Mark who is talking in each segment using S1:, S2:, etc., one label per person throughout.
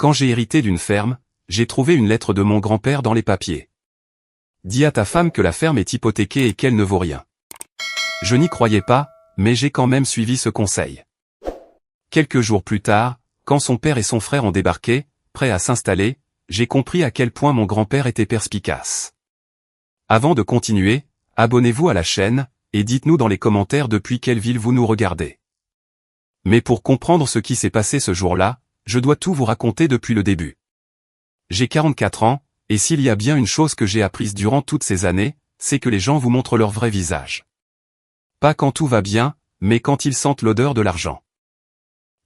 S1: Quand j'ai hérité d'une ferme, j'ai trouvé une lettre de mon grand-père dans les papiers. Dis à ta femme que la ferme est hypothéquée et qu'elle ne vaut rien. Je n'y croyais pas, mais j'ai quand même suivi ce conseil. Quelques jours plus tard, quand son père et son frère ont débarqué, prêts à s'installer, j'ai compris à quel point mon grand-père était perspicace. Avant de continuer, abonnez-vous à la chaîne, et dites-nous dans les commentaires depuis quelle ville vous nous regardez. Mais pour comprendre ce qui s'est passé ce jour-là, je dois tout vous raconter depuis le début. J'ai 44 ans, et s'il y a bien une chose que j'ai apprise durant toutes ces années, c'est que les gens vous montrent leur vrai visage. Pas quand tout va bien, mais quand ils sentent l'odeur de l'argent.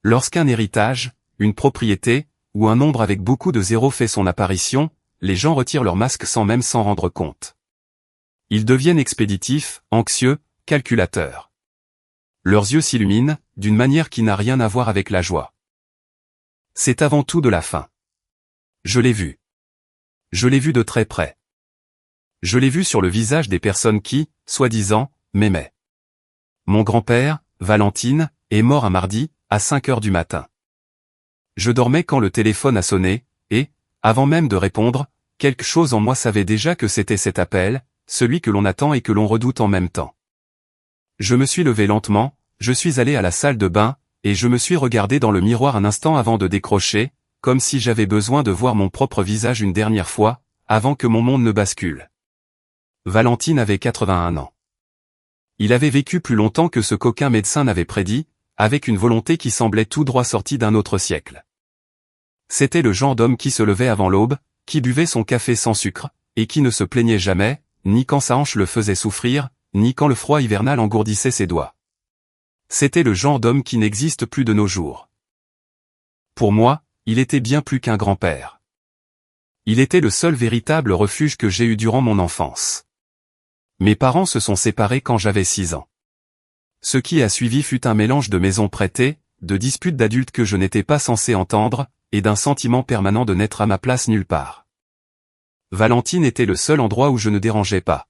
S1: Lorsqu'un héritage, une propriété, ou un nombre avec beaucoup de zéros fait son apparition, les gens retirent leur masque sans même s'en rendre compte. Ils deviennent expéditifs, anxieux, calculateurs. Leurs yeux s'illuminent, d'une manière qui n'a rien à voir avec la joie. C'est avant tout de la faim. Je l'ai vu. Je l'ai vu de très près. Je l'ai vu sur le visage des personnes qui, soi-disant, m'aimaient. Mon grand-père, Valentine, est mort un mardi, à 5 heures du matin. Je dormais quand le téléphone a sonné, et, avant même de répondre, quelque chose en moi savait déjà que c'était cet appel, celui que l'on attend et que l'on redoute en même temps. Je me suis levé lentement, je suis allé à la salle de bain, et je me suis regardé dans le miroir un instant avant de décrocher, comme si j'avais besoin de voir mon propre visage une dernière fois, avant que mon monde ne bascule. Valentine avait 81 ans. Il avait vécu plus longtemps que ce qu'aucun médecin n'avait prédit, avec une volonté qui semblait tout droit sortie d'un autre siècle. C'était le genre d'homme qui se levait avant l'aube, qui buvait son café sans sucre, et qui ne se plaignait jamais, ni quand sa hanche le faisait souffrir, ni quand le froid hivernal engourdissait ses doigts. C'était le genre d'homme qui n'existe plus de nos jours. Pour moi, il était bien plus qu'un grand-père. Il était le seul véritable refuge que j'ai eu durant mon enfance. Mes parents se sont séparés quand j'avais 6 ans. Ce qui a suivi fut un mélange de maisons prêtées, de disputes d'adultes que je n'étais pas censé entendre, et d'un sentiment permanent de n'être à ma place nulle part. Valentine était le seul endroit où je ne dérangeais pas.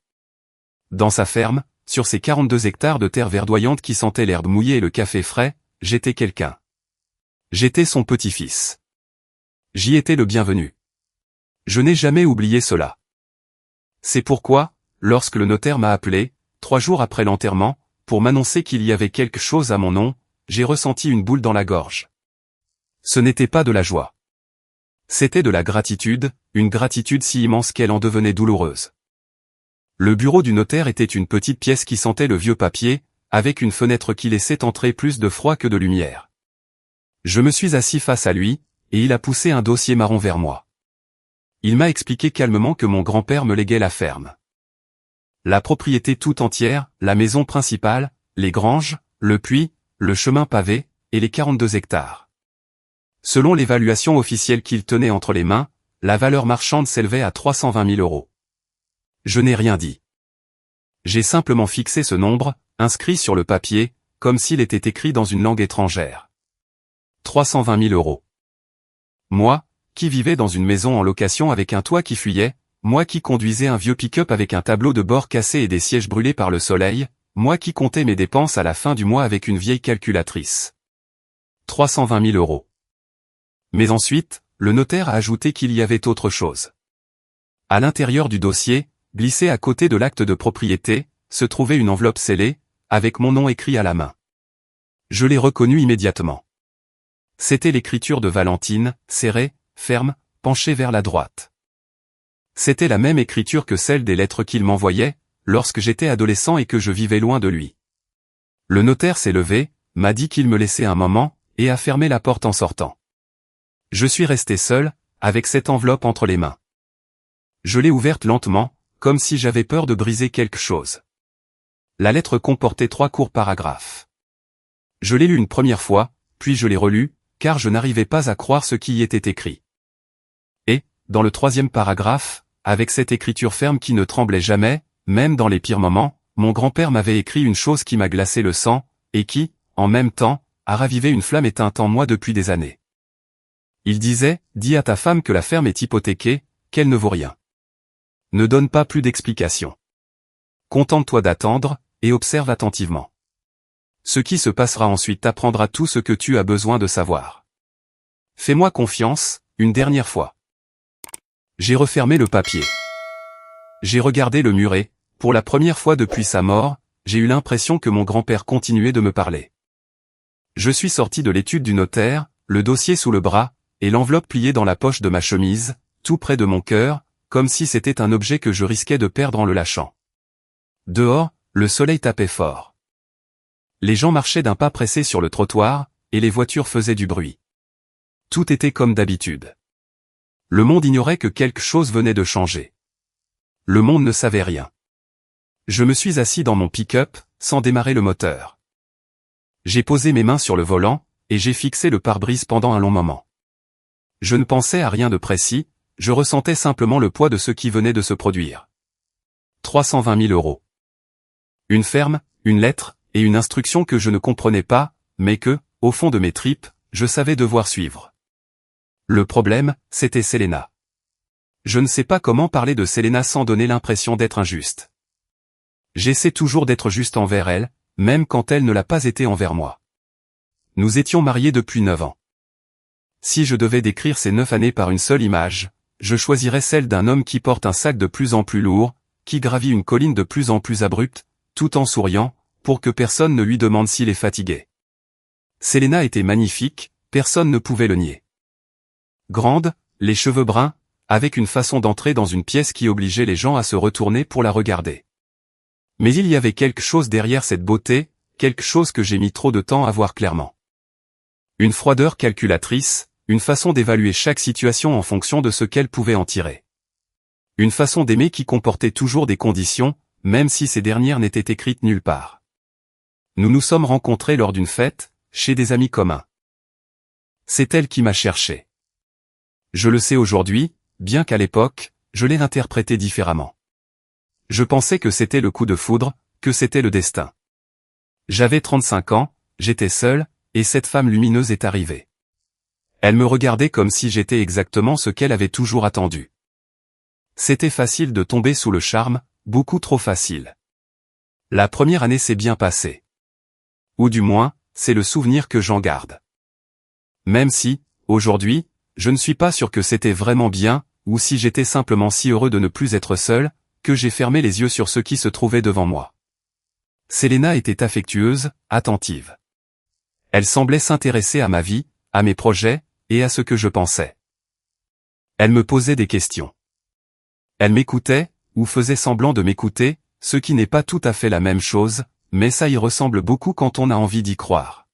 S1: Dans sa ferme, sur ses 42 hectares de terre verdoyante qui sentaient l'herbe mouillée et le café frais, j'étais quelqu'un. J'étais son petit-fils. J'y étais le bienvenu. Je n'ai jamais oublié cela. C'est pourquoi, lorsque le notaire m'a appelé, 3 jours après l'enterrement, pour m'annoncer qu'il y avait quelque chose à mon nom, j'ai ressenti une boule dans la gorge. Ce n'était pas de la joie. C'était de la gratitude, une gratitude si immense qu'elle en devenait douloureuse. Le bureau du notaire était une petite pièce qui sentait le vieux papier, avec une fenêtre qui laissait entrer plus de froid que de lumière. Je me suis assis face à lui, et il a poussé un dossier marron vers moi. Il m'a expliqué calmement que mon grand-père me léguait la ferme. La propriété tout entière, la maison principale, les granges, le puits, le chemin pavé, et les 42 hectares. Selon l'évaluation officielle qu'il tenait entre les mains, la valeur marchande s'élevait à 320 000 euros. Je n'ai rien dit. J'ai simplement fixé ce nombre, inscrit sur le papier, comme s'il était écrit dans une langue étrangère. 320 000 euros. Moi, qui vivais dans une maison en location avec un toit qui fuyait, moi qui conduisais un vieux pick-up avec un tableau de bord cassé et des sièges brûlés par le soleil, moi qui comptais mes dépenses à la fin du mois avec une vieille calculatrice. 320 000 euros. Mais ensuite, le notaire a ajouté qu'il y avait autre chose. À l'intérieur du dossier, glissé à côté de l'acte de propriété, se trouvait une enveloppe scellée, avec mon nom écrit à la main. Je l'ai reconnu immédiatement. C'était l'écriture de Valentine, serrée, ferme, penchée vers la droite. C'était la même écriture que celle des lettres qu'il m'envoyait, lorsque j'étais adolescent et que je vivais loin de lui. Le notaire s'est levé, m'a dit qu'il me laissait un moment, et a fermé la porte en sortant. Je suis resté seul, avec cette enveloppe entre les mains. Je l'ai ouverte lentement, comme si j'avais peur de briser quelque chose. La lettre comportait 3 courts paragraphes. Je l'ai lu une première fois, puis je l'ai relu, car je n'arrivais pas à croire ce qui y était écrit. Et, dans le 3e paragraphe, avec cette écriture ferme qui ne tremblait jamais, même dans les pires moments, mon grand-père m'avait écrit une chose qui m'a glacé le sang, et qui, en même temps, a ravivé une flamme éteinte en moi depuis des années. Il disait, dis à ta femme que la ferme est hypothéquée, qu'elle ne vaut rien. Ne donne pas plus d'explications. Contente-toi d'attendre, et observe attentivement. Ce qui se passera ensuite t'apprendra tout ce que tu as besoin de savoir. Fais-moi confiance, une dernière fois. J'ai refermé le papier. J'ai regardé le mur et, pour la première fois depuis sa mort, j'ai eu l'impression que mon grand-père continuait de me parler. Je suis sorti de l'étude du notaire, le dossier sous le bras, et l'enveloppe pliée dans la poche de ma chemise, tout près de mon cœur, comme si c'était un objet que je risquais de perdre en le lâchant. Dehors, le soleil tapait fort. Les gens marchaient d'un pas pressé sur le trottoir, et les voitures faisaient du bruit. Tout était comme d'habitude. Le monde ignorait que quelque chose venait de changer. Le monde ne savait rien. Je me suis assis dans mon pick-up, sans démarrer le moteur. J'ai posé mes mains sur le volant, et j'ai fixé le pare-brise pendant un long moment. Je ne pensais à rien de précis, je ressentais simplement le poids de ce qui venait de se produire. 320 000 €. Une ferme, une lettre, et une instruction que je ne comprenais pas, mais que, au fond de mes tripes, je savais devoir suivre. Le problème, c'était Selena. Je ne sais pas comment parler de Selena sans donner l'impression d'être injuste. J'essaie toujours d'être juste envers elle, même quand elle ne l'a pas été envers moi. Nous étions mariés depuis 9 ans. Si je devais décrire ces 9 années par une seule image, je choisirais celle d'un homme qui porte un sac de plus en plus lourd, qui gravit une colline de plus en plus abrupte, tout en souriant, pour que personne ne lui demande s'il est fatigué. Selena était magnifique, personne ne pouvait le nier. Grande, les cheveux bruns, avec une façon d'entrer dans une pièce qui obligeait les gens à se retourner pour la regarder. Mais il y avait quelque chose derrière cette beauté, quelque chose que j'ai mis trop de temps à voir clairement. Une froideur calculatrice, une façon d'évaluer chaque situation en fonction de ce qu'elle pouvait en tirer. Une façon d'aimer qui comportait toujours des conditions, même si ces dernières n'étaient écrites nulle part. Nous nous sommes rencontrés lors d'une fête, chez des amis communs. C'est elle qui m'a cherché. Je le sais aujourd'hui, bien qu'à l'époque, je l'ai interprété différemment. Je pensais que c'était le coup de foudre, que c'était le destin. J'avais 35 ans, j'étais seul, et cette femme lumineuse est arrivée. Elle me regardait comme si j'étais exactement ce qu'elle avait toujours attendu. C'était facile de tomber sous le charme, beaucoup trop facile. La première année s'est bien passée. Ou du moins, c'est le souvenir que j'en garde. Même si, aujourd'hui, je ne suis pas sûr que c'était vraiment bien, ou si j'étais simplement si heureux de ne plus être seul, que j'ai fermé les yeux sur ce qui se trouvait devant moi. Selena était affectueuse, attentive. Elle semblait s'intéresser à ma vie, à mes projets, et à ce que je pensais. Elle me posait des questions. Elle m'écoutait, ou faisait semblant de m'écouter, ce qui n'est pas tout à fait la même chose, mais ça y ressemble beaucoup quand on a envie d'y croire.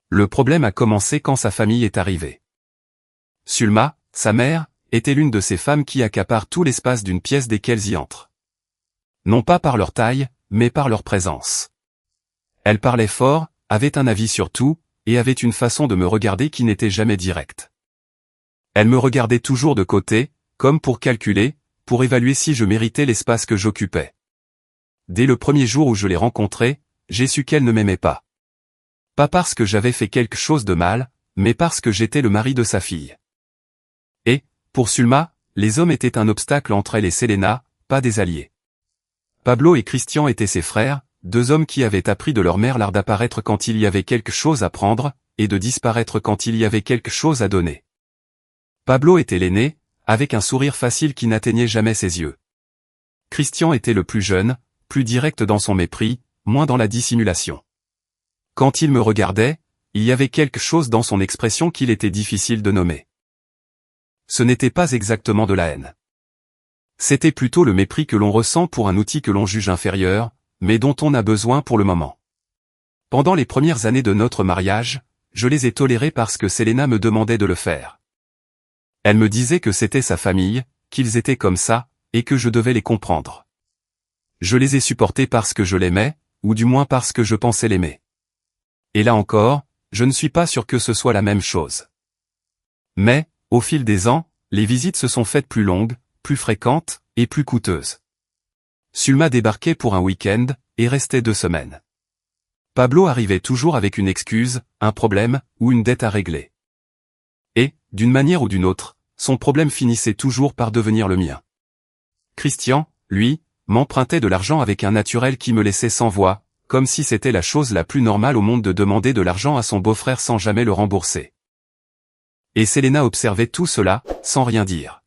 S1: Le problème a commencé quand sa famille est arrivée. Sulma, sa mère, était l'une de ces femmes qui accaparent tout l'espace d'une pièce dès qu'elles y entrent. Non pas par leur taille, mais par leur présence. Elle parlait fort, avait un avis sur tout, et avait une façon de me regarder qui n'était jamais directe. Elle me regardait toujours de côté, comme pour calculer, pour évaluer si je méritais l'espace que j'occupais. Dès le premier jour où je l'ai rencontrée, j'ai su qu'elle ne m'aimait pas. Pas parce que j'avais fait quelque chose de mal, mais parce que j'étais le mari de sa fille. Et, pour Sulma, les hommes étaient un obstacle entre elle et Selena, pas des alliés. Pablo et Christian étaient ses frères, 2 hommes qui avaient appris de leur mère l'art d'apparaître quand il y avait quelque chose à prendre, et de disparaître quand il y avait quelque chose à donner. Pablo était l'aîné, avec un sourire facile qui n'atteignait jamais ses yeux. Christian était le plus jeune, plus direct dans son mépris, moins dans la dissimulation. Quand il me regardait, il y avait quelque chose dans son expression qu'il était difficile de nommer. Ce n'était pas exactement de la haine. C'était plutôt le mépris que l'on ressent pour un outil que l'on juge inférieur, mais dont on a besoin pour le moment. Pendant les premières années de notre mariage, je les ai tolérés parce que Selena me demandait de le faire. Elle me disait que c'était sa famille, qu'ils étaient comme ça, et que je devais les comprendre. Je les ai supportés parce que je l'aimais, ou du moins parce que je pensais l'aimer. Et là encore, je ne suis pas sûr que ce soit la même chose. Mais, au fil des ans, les visites se sont faites plus longues, plus fréquentes, et plus coûteuses. Sulma débarquait pour un week-end, et restait 2 semaines. Pablo arrivait toujours avec une excuse, un problème, ou une dette à régler. Et, d'une manière ou d'une autre, son problème finissait toujours par devenir le mien. Christian, lui, m'empruntait de l'argent avec un naturel qui me laissait sans voix, comme si c'était la chose la plus normale au monde de demander de l'argent à son beau-frère sans jamais le rembourser. Et Selena observait tout cela, sans rien dire.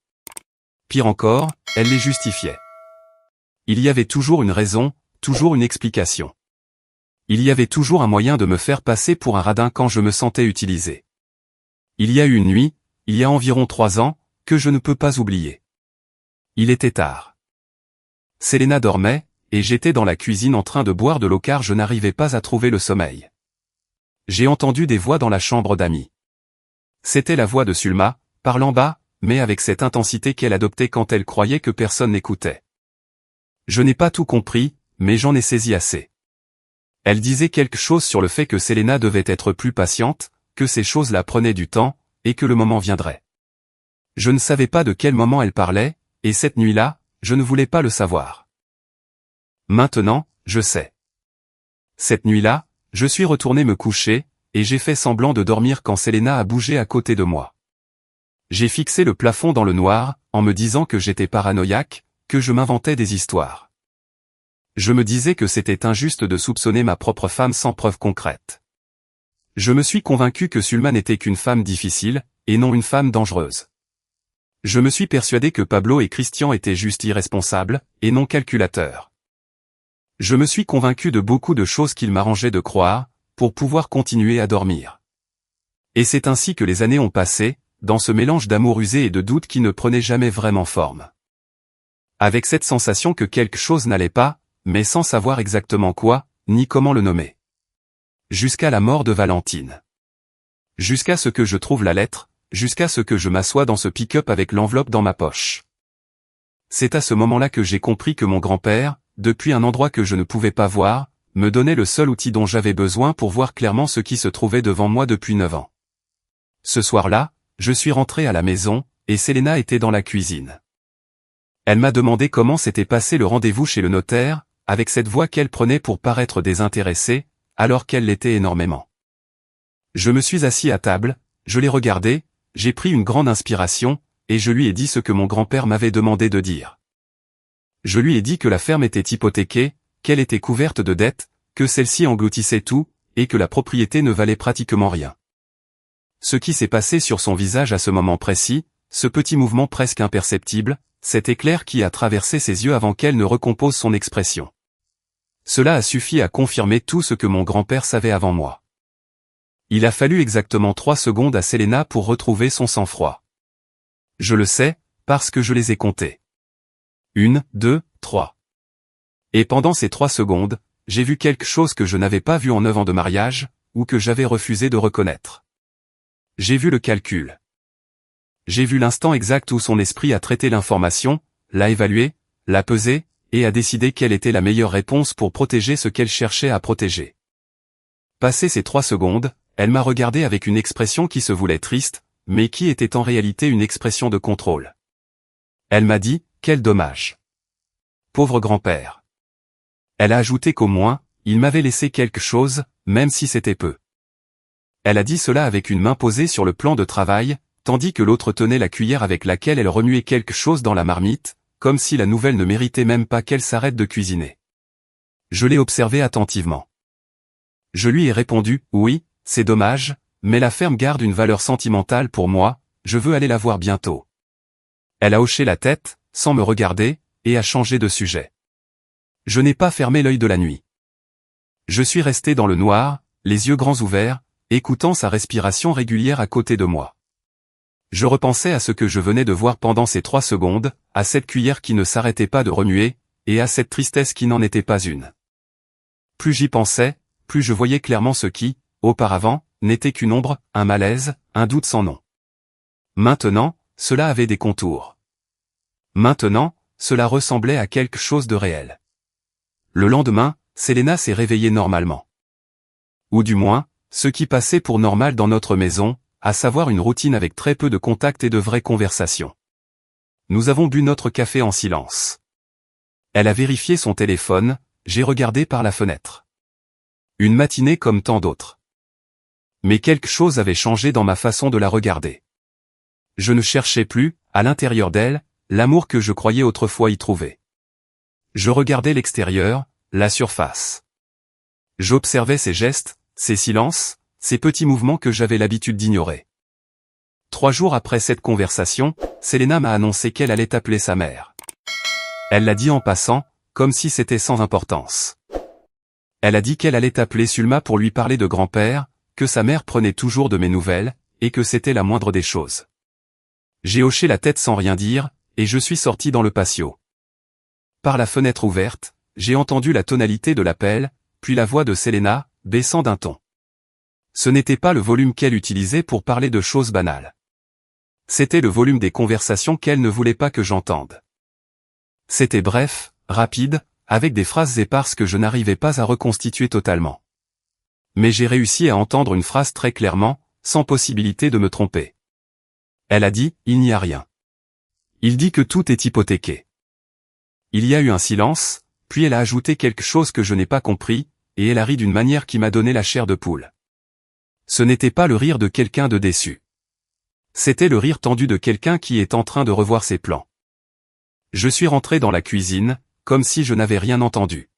S1: Pire encore, elle les justifiait. Il y avait toujours une raison, toujours une explication. Il y avait toujours un moyen de me faire passer pour un radin quand je me sentais utilisé. Il y a eu une nuit, il y a environ 3 ans, que je ne peux pas oublier. Il était tard. Selena dormait, et j'étais dans la cuisine en train de boire de l'eau car je n'arrivais pas à trouver le sommeil. J'ai entendu des voix dans la chambre d'amis. C'était la voix de Sulma, parlant bas, mais avec cette intensité qu'elle adoptait quand elle croyait que personne n'écoutait. Je n'ai pas tout compris, mais j'en ai saisi assez. Elle disait quelque chose sur le fait que Selena devait être plus patiente, que ces choses-là prenaient du temps, et que le moment viendrait. Je ne savais pas de quel moment elle parlait, et cette nuit-là, je ne voulais pas le savoir. Maintenant, je sais. Cette nuit-là, je suis retourné me coucher, et j'ai fait semblant de dormir quand Selena a bougé à côté de moi. J'ai fixé le plafond dans le noir, en me disant que j'étais paranoïaque, que je m'inventais des histoires. Je me disais que c'était injuste de soupçonner ma propre femme sans preuve concrète. Je me suis convaincu que Sulma n'était qu'une femme difficile, et non une femme dangereuse. Je me suis persuadé que Pablo et Christian étaient juste irresponsables, et non calculateurs. Je me suis convaincu de beaucoup de choses qu'il m'arrangeait de croire, pour pouvoir continuer à dormir. Et c'est ainsi que les années ont passé, dans ce mélange d'amour usé et de doute qui ne prenait jamais vraiment forme. Avec cette sensation que quelque chose n'allait pas, mais sans savoir exactement quoi, ni comment le nommer. Jusqu'à la mort de Valentine. Jusqu'à ce que je trouve la lettre, jusqu'à ce que je m'assoie dans ce pick-up avec l'enveloppe dans ma poche. C'est à ce moment-là que j'ai compris que mon grand-père, depuis un endroit que je ne pouvais pas voir, me donnait le seul outil dont j'avais besoin pour voir clairement ce qui se trouvait devant moi depuis 9 ans. Ce soir-là, je suis rentré à la maison, et Selena était dans la cuisine. Elle m'a demandé comment s'était passé le rendez-vous chez le notaire, avec cette voix qu'elle prenait pour paraître désintéressée, alors qu'elle l'était énormément. Je me suis assis à table, je l'ai regardé, j'ai pris une grande inspiration, et je lui ai dit ce que mon grand-père m'avait demandé de dire. Je lui ai dit que la ferme était hypothéquée, qu'elle était couverte de dettes, que celle-ci engloutissait tout, et que la propriété ne valait pratiquement rien. Ce qui s'est passé sur son visage à ce moment précis, ce petit mouvement presque imperceptible, cet éclair qui a traversé ses yeux avant qu'elle ne recompose son expression. Cela a suffi à confirmer tout ce que mon grand-père savait avant moi. Il a fallu exactement 3 secondes à Selena pour retrouver son sang-froid. Je le sais, parce que je les ai comptés. 1, 2, 3. Et pendant ces 3 secondes, j'ai vu quelque chose que je n'avais pas vu en 9 ans de mariage, ou que j'avais refusé de reconnaître. J'ai vu le calcul. J'ai vu l'instant exact où son esprit a traité l'information, l'a évaluée, l'a pesée, et a décidé quelle était la meilleure réponse pour protéger ce qu'elle cherchait à protéger. Passé ces 3 secondes, elle m'a regardé avec une expression qui se voulait triste, mais qui était en réalité une expression de contrôle. Elle m'a dit, quel dommage. Pauvre grand-père. Elle a ajouté qu'au moins, il m'avait laissé quelque chose, même si c'était peu. Elle a dit cela avec une main posée sur le plan de travail, tandis que l'autre tenait la cuillère avec laquelle elle remuait quelque chose dans la marmite, comme si la nouvelle ne méritait même pas qu'elle s'arrête de cuisiner. Je l'ai observée attentivement. Je lui ai répondu, oui, c'est dommage, mais la ferme garde une valeur sentimentale pour moi, je veux aller la voir bientôt. Elle a hoché la tête, sans me regarder, et a changé de sujet. Je n'ai pas fermé l'œil de la nuit. Je suis resté dans le noir, les yeux grands ouverts, écoutant sa respiration régulière à côté de moi. Je repensais à ce que je venais de voir pendant ces 3 secondes, à cette cuillère qui ne s'arrêtait pas de remuer, et à cette tristesse qui n'en était pas une. Plus j'y pensais, plus je voyais clairement ce qui, auparavant, n'était qu'une ombre, un malaise, un doute sans nom. Maintenant, cela avait des contours. Maintenant, cela ressemblait à quelque chose de réel. Le lendemain, Selena s'est réveillée normalement. Ou du moins, ce qui passait pour normal dans notre maison, à savoir une routine avec très peu de contact et de vraies conversations. Nous avons bu notre café en silence. Elle a vérifié son téléphone, j'ai regardé par la fenêtre. Une matinée comme tant d'autres. Mais quelque chose avait changé dans ma façon de la regarder. Je ne cherchais plus, à l'intérieur d'elle, l'amour que je croyais autrefois y trouver. Je regardais l'extérieur, la surface. J'observais ses gestes, ses silences, ces petits mouvements que j'avais l'habitude d'ignorer. 3 jours après cette conversation, Selena m'a annoncé qu'elle allait appeler sa mère. Elle l'a dit en passant, comme si c'était sans importance. Elle a dit qu'elle allait appeler Sulma pour lui parler de grand-père, que sa mère prenait toujours de mes nouvelles, et que c'était la moindre des choses. J'ai hoché la tête sans rien dire, et je suis sorti dans le patio. Par la fenêtre ouverte, j'ai entendu la tonalité de l'appel, puis la voix de Selena, baissant d'un ton. Ce n'était pas le volume qu'elle utilisait pour parler de choses banales. C'était le volume des conversations qu'elle ne voulait pas que j'entende. C'était bref, rapide, avec des phrases éparses que je n'arrivais pas à reconstituer totalement. Mais j'ai réussi à entendre une phrase très clairement, sans possibilité de me tromper. Elle a dit, il n'y a rien. Il dit que tout est hypothéqué. Il y a eu un silence, puis elle a ajouté quelque chose que je n'ai pas compris, et elle a ri d'une manière qui m'a donné la chair de poule. Ce n'était pas le rire de quelqu'un de déçu. C'était le rire tendu de quelqu'un qui est en train de revoir ses plans. Je suis rentré dans la cuisine, comme si je n'avais rien entendu.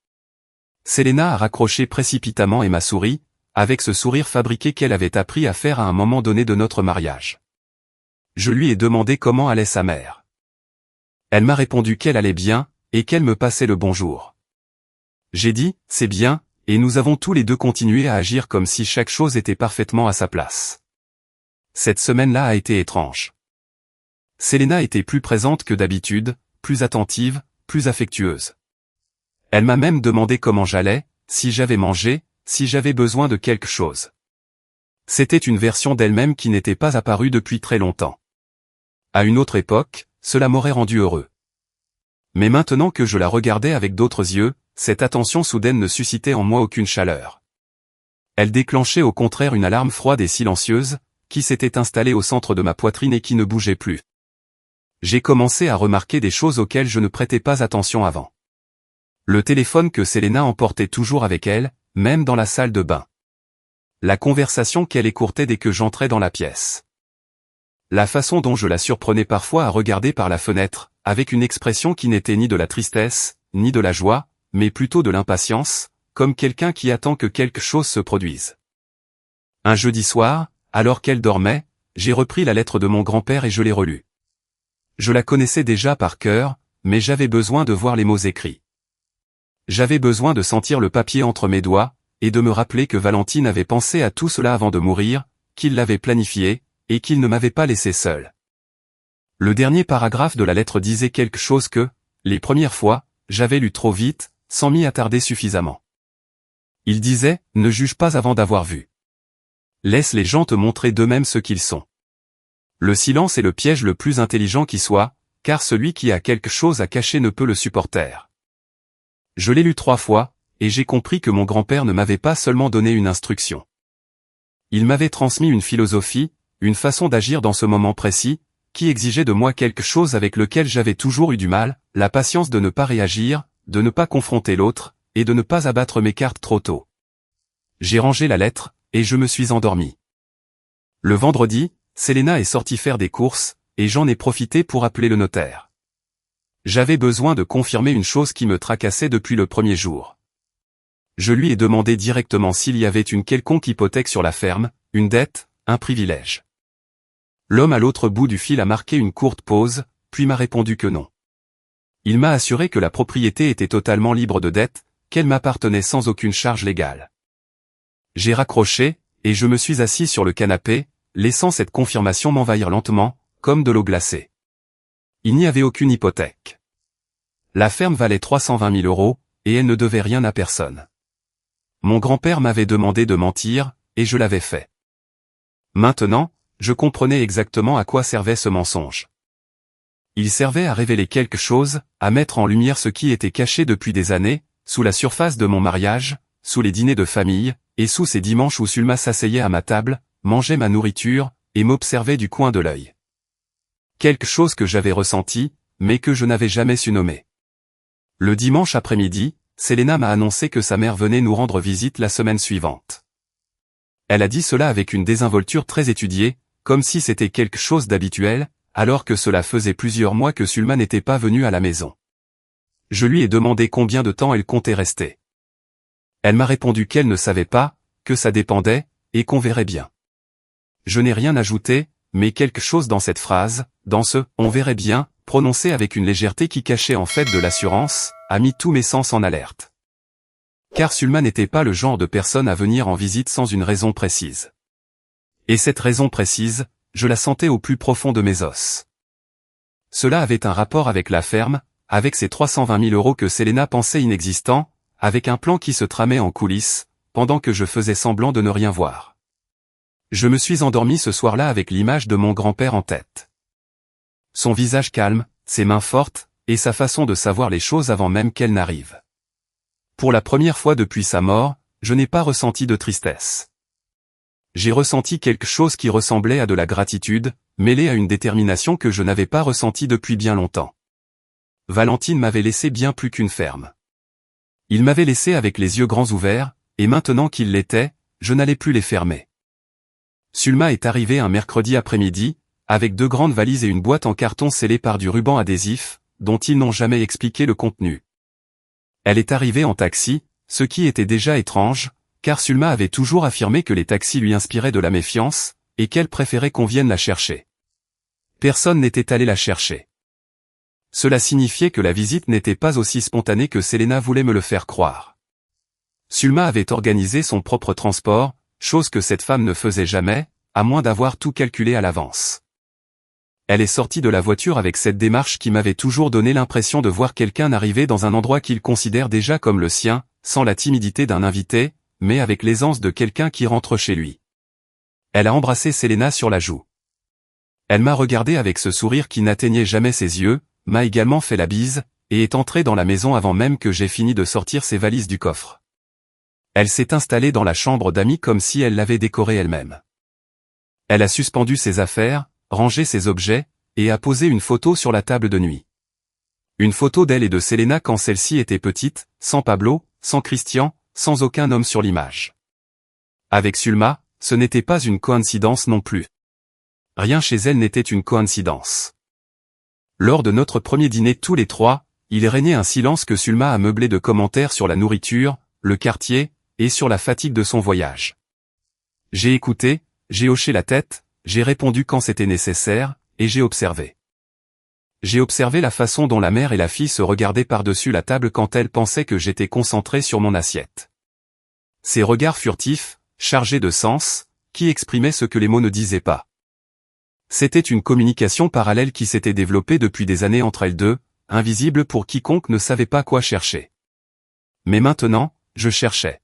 S1: Selena a raccroché précipitamment et m'a souri, avec ce sourire fabriqué qu'elle avait appris à faire à un moment donné de notre mariage. Je lui ai demandé comment allait sa mère. Elle m'a répondu qu'elle allait bien, et qu'elle me passait le bonjour. J'ai dit, c'est bien, et nous avons tous les deux continué à agir comme si chaque chose était parfaitement à sa place. Cette semaine-là a été étrange. Selena était plus présente que d'habitude, plus attentive, plus affectueuse. Elle m'a même demandé comment j'allais, si j'avais mangé, si j'avais besoin de quelque chose. C'était une version d'elle-même qui n'était pas apparue depuis très longtemps. À une autre époque, cela m'aurait rendu heureux. Mais maintenant que je la regardais avec d'autres yeux, cette attention soudaine ne suscitait en moi aucune chaleur. Elle déclenchait au contraire une alarme froide et silencieuse, qui s'était installée au centre de ma poitrine et qui ne bougeait plus. J'ai commencé à remarquer des choses auxquelles je ne prêtais pas attention avant. Le téléphone que Selena emportait toujours avec elle, même dans la salle de bain. La conversation qu'elle écourtait dès que j'entrais dans la pièce. La façon dont je la surprenais parfois à regarder par la fenêtre, avec une expression qui n'était ni de la tristesse, ni de la joie, mais plutôt de l'impatience, comme quelqu'un qui attend que quelque chose se produise. Un jeudi soir, alors qu'elle dormait, j'ai repris la lettre de mon grand-père et je l'ai relue. Je la connaissais déjà par cœur, mais j'avais besoin de voir les mots écrits. J'avais besoin de sentir le papier entre mes doigts, et de me rappeler que Valentine avait pensé à tout cela avant de mourir, qu'il l'avait planifié, et qu'il ne m'avait pas laissé seul. Le dernier paragraphe de la lettre disait quelque chose que, les premières fois, j'avais lu trop vite, sans m'y attarder suffisamment. Il disait, ne juge pas avant d'avoir vu. Laisse les gens te montrer d'eux-mêmes ce qu'ils sont. Le silence est le piège le plus intelligent qui soit, car celui qui a quelque chose à cacher ne peut le supporter. Je l'ai lu 3 fois, et j'ai compris que mon grand-père ne m'avait pas seulement donné une instruction. Il m'avait transmis une philosophie, une façon d'agir dans ce moment précis, qui exigeait de moi quelque chose avec lequel j'avais toujours eu du mal, la patience de ne pas réagir, de ne pas confronter l'autre, et de ne pas abattre mes cartes trop tôt. J'ai rangé la lettre, et je me suis endormi. Le vendredi, Selena est sortie faire des courses, et j'en ai profité pour appeler le notaire. J'avais besoin de confirmer une chose qui me tracassait depuis le premier jour. Je lui ai demandé directement s'il y avait une quelconque hypothèque sur la ferme, une dette, un privilège. L'homme à l'autre bout du fil a marqué une courte pause, puis m'a répondu que non. Il m'a assuré que la propriété était totalement libre de dettes, qu'elle m'appartenait sans aucune charge légale. J'ai raccroché, et je me suis assis sur le canapé, laissant cette confirmation m'envahir lentement, comme de l'eau glacée. Il n'y avait aucune hypothèque. La ferme valait 320 000 €, et elle ne devait rien à personne. Mon grand-père m'avait demandé de mentir, et je l'avais fait. Maintenant, je comprenais exactement à quoi servait ce mensonge. Il servait à révéler quelque chose, à mettre en lumière ce qui était caché depuis des années, sous la surface de mon mariage, sous les dîners de famille, et sous ces dimanches où Sulma s'asseyait à ma table, mangeait ma nourriture, et m'observait du coin de l'œil. Quelque chose que j'avais ressenti, mais que je n'avais jamais su nommer. Le dimanche après-midi, Selena m'a annoncé que sa mère venait nous rendre visite la semaine suivante. Elle a dit cela avec une désinvolture très étudiée, comme si c'était quelque chose d'habituel, alors que cela faisait plusieurs mois que Sulma n'était pas venue à la maison. Je lui ai demandé combien de temps elle comptait rester. Elle m'a répondu qu'elle ne savait pas, que ça dépendait, et qu'on verrait bien. Je n'ai rien ajouté, mais quelque chose dans cette phrase, dans ce « on verrait bien », prononcé avec une légèreté qui cachait en fait de l'assurance, a mis tous mes sens en alerte. Car Sulma n'était pas le genre de personne à venir en visite sans une raison précise. Et cette raison précise, je la sentais au plus profond de mes os. Cela avait un rapport avec la ferme, avec ces 320 000 € que Selena pensait inexistants, avec un plan qui se tramait en coulisses, pendant que je faisais semblant de ne rien voir. Je me suis endormi ce soir-là avec l'image de mon grand-père en tête. Son visage calme, ses mains fortes, et sa façon de savoir les choses avant même qu'elles n'arrivent. Pour la première fois depuis sa mort, je n'ai pas ressenti de tristesse. J'ai ressenti quelque chose qui ressemblait à de la gratitude, mêlée à une détermination que je n'avais pas ressentie depuis bien longtemps. Valentine m'avait laissé bien plus qu'une ferme. Il m'avait laissé avec les yeux grands ouverts, et maintenant qu'il l'était, je n'allais plus les fermer. Sulma est arrivée un mercredi après-midi, avec 2 grandes valises et une boîte en carton scellée par du ruban adhésif, dont ils n'ont jamais expliqué le contenu. Elle est arrivée en taxi, ce qui était déjà étrange, car Sulma avait toujours affirmé que les taxis lui inspiraient de la méfiance, et qu'elle préférait qu'on vienne la chercher. Personne n'était allé la chercher. Cela signifiait que la visite n'était pas aussi spontanée que Selena voulait me le faire croire. Sulma avait organisé son propre transport, chose que cette femme ne faisait jamais, à moins d'avoir tout calculé à l'avance. Elle est sortie de la voiture avec cette démarche qui m'avait toujours donné l'impression de voir quelqu'un arriver dans un endroit qu'il considère déjà comme le sien, sans la timidité d'un invité, mais avec l'aisance de quelqu'un qui rentre chez lui. Elle a embrassé Selena sur la joue. Elle m'a regardé avec ce sourire qui n'atteignait jamais ses yeux, m'a également fait la bise, et est entrée dans la maison avant même que j'aie fini de sortir ses valises du coffre. Elle s'est installée dans la chambre d'amis comme si elle l'avait décorée elle-même. Elle a suspendu ses affaires, rangé ses objets, et a posé une photo sur la table de nuit. Une photo d'elle et de Selena quand celle-ci était petite, sans Pablo, sans Christian, sans aucun homme sur l'image. Avec Sulma, ce n'était pas une coïncidence non plus. Rien chez elle n'était une coïncidence. Lors de notre premier dîner tous les 3, il régnait un silence que Sulma a meublé de commentaires sur la nourriture, le quartier, et sur la fatigue de son voyage. J'ai écouté, j'ai hoché la tête, j'ai répondu quand c'était nécessaire, et j'ai observé. J'ai observé la façon dont la mère et la fille se regardaient par-dessus la table quand elles pensaient que j'étais concentré sur mon assiette. Ces regards furtifs, chargés de sens, qui exprimaient ce que les mots ne disaient pas. C'était une communication parallèle qui s'était développée depuis des années entre elles deux, invisible pour quiconque ne savait pas quoi chercher. Mais maintenant, je cherchais.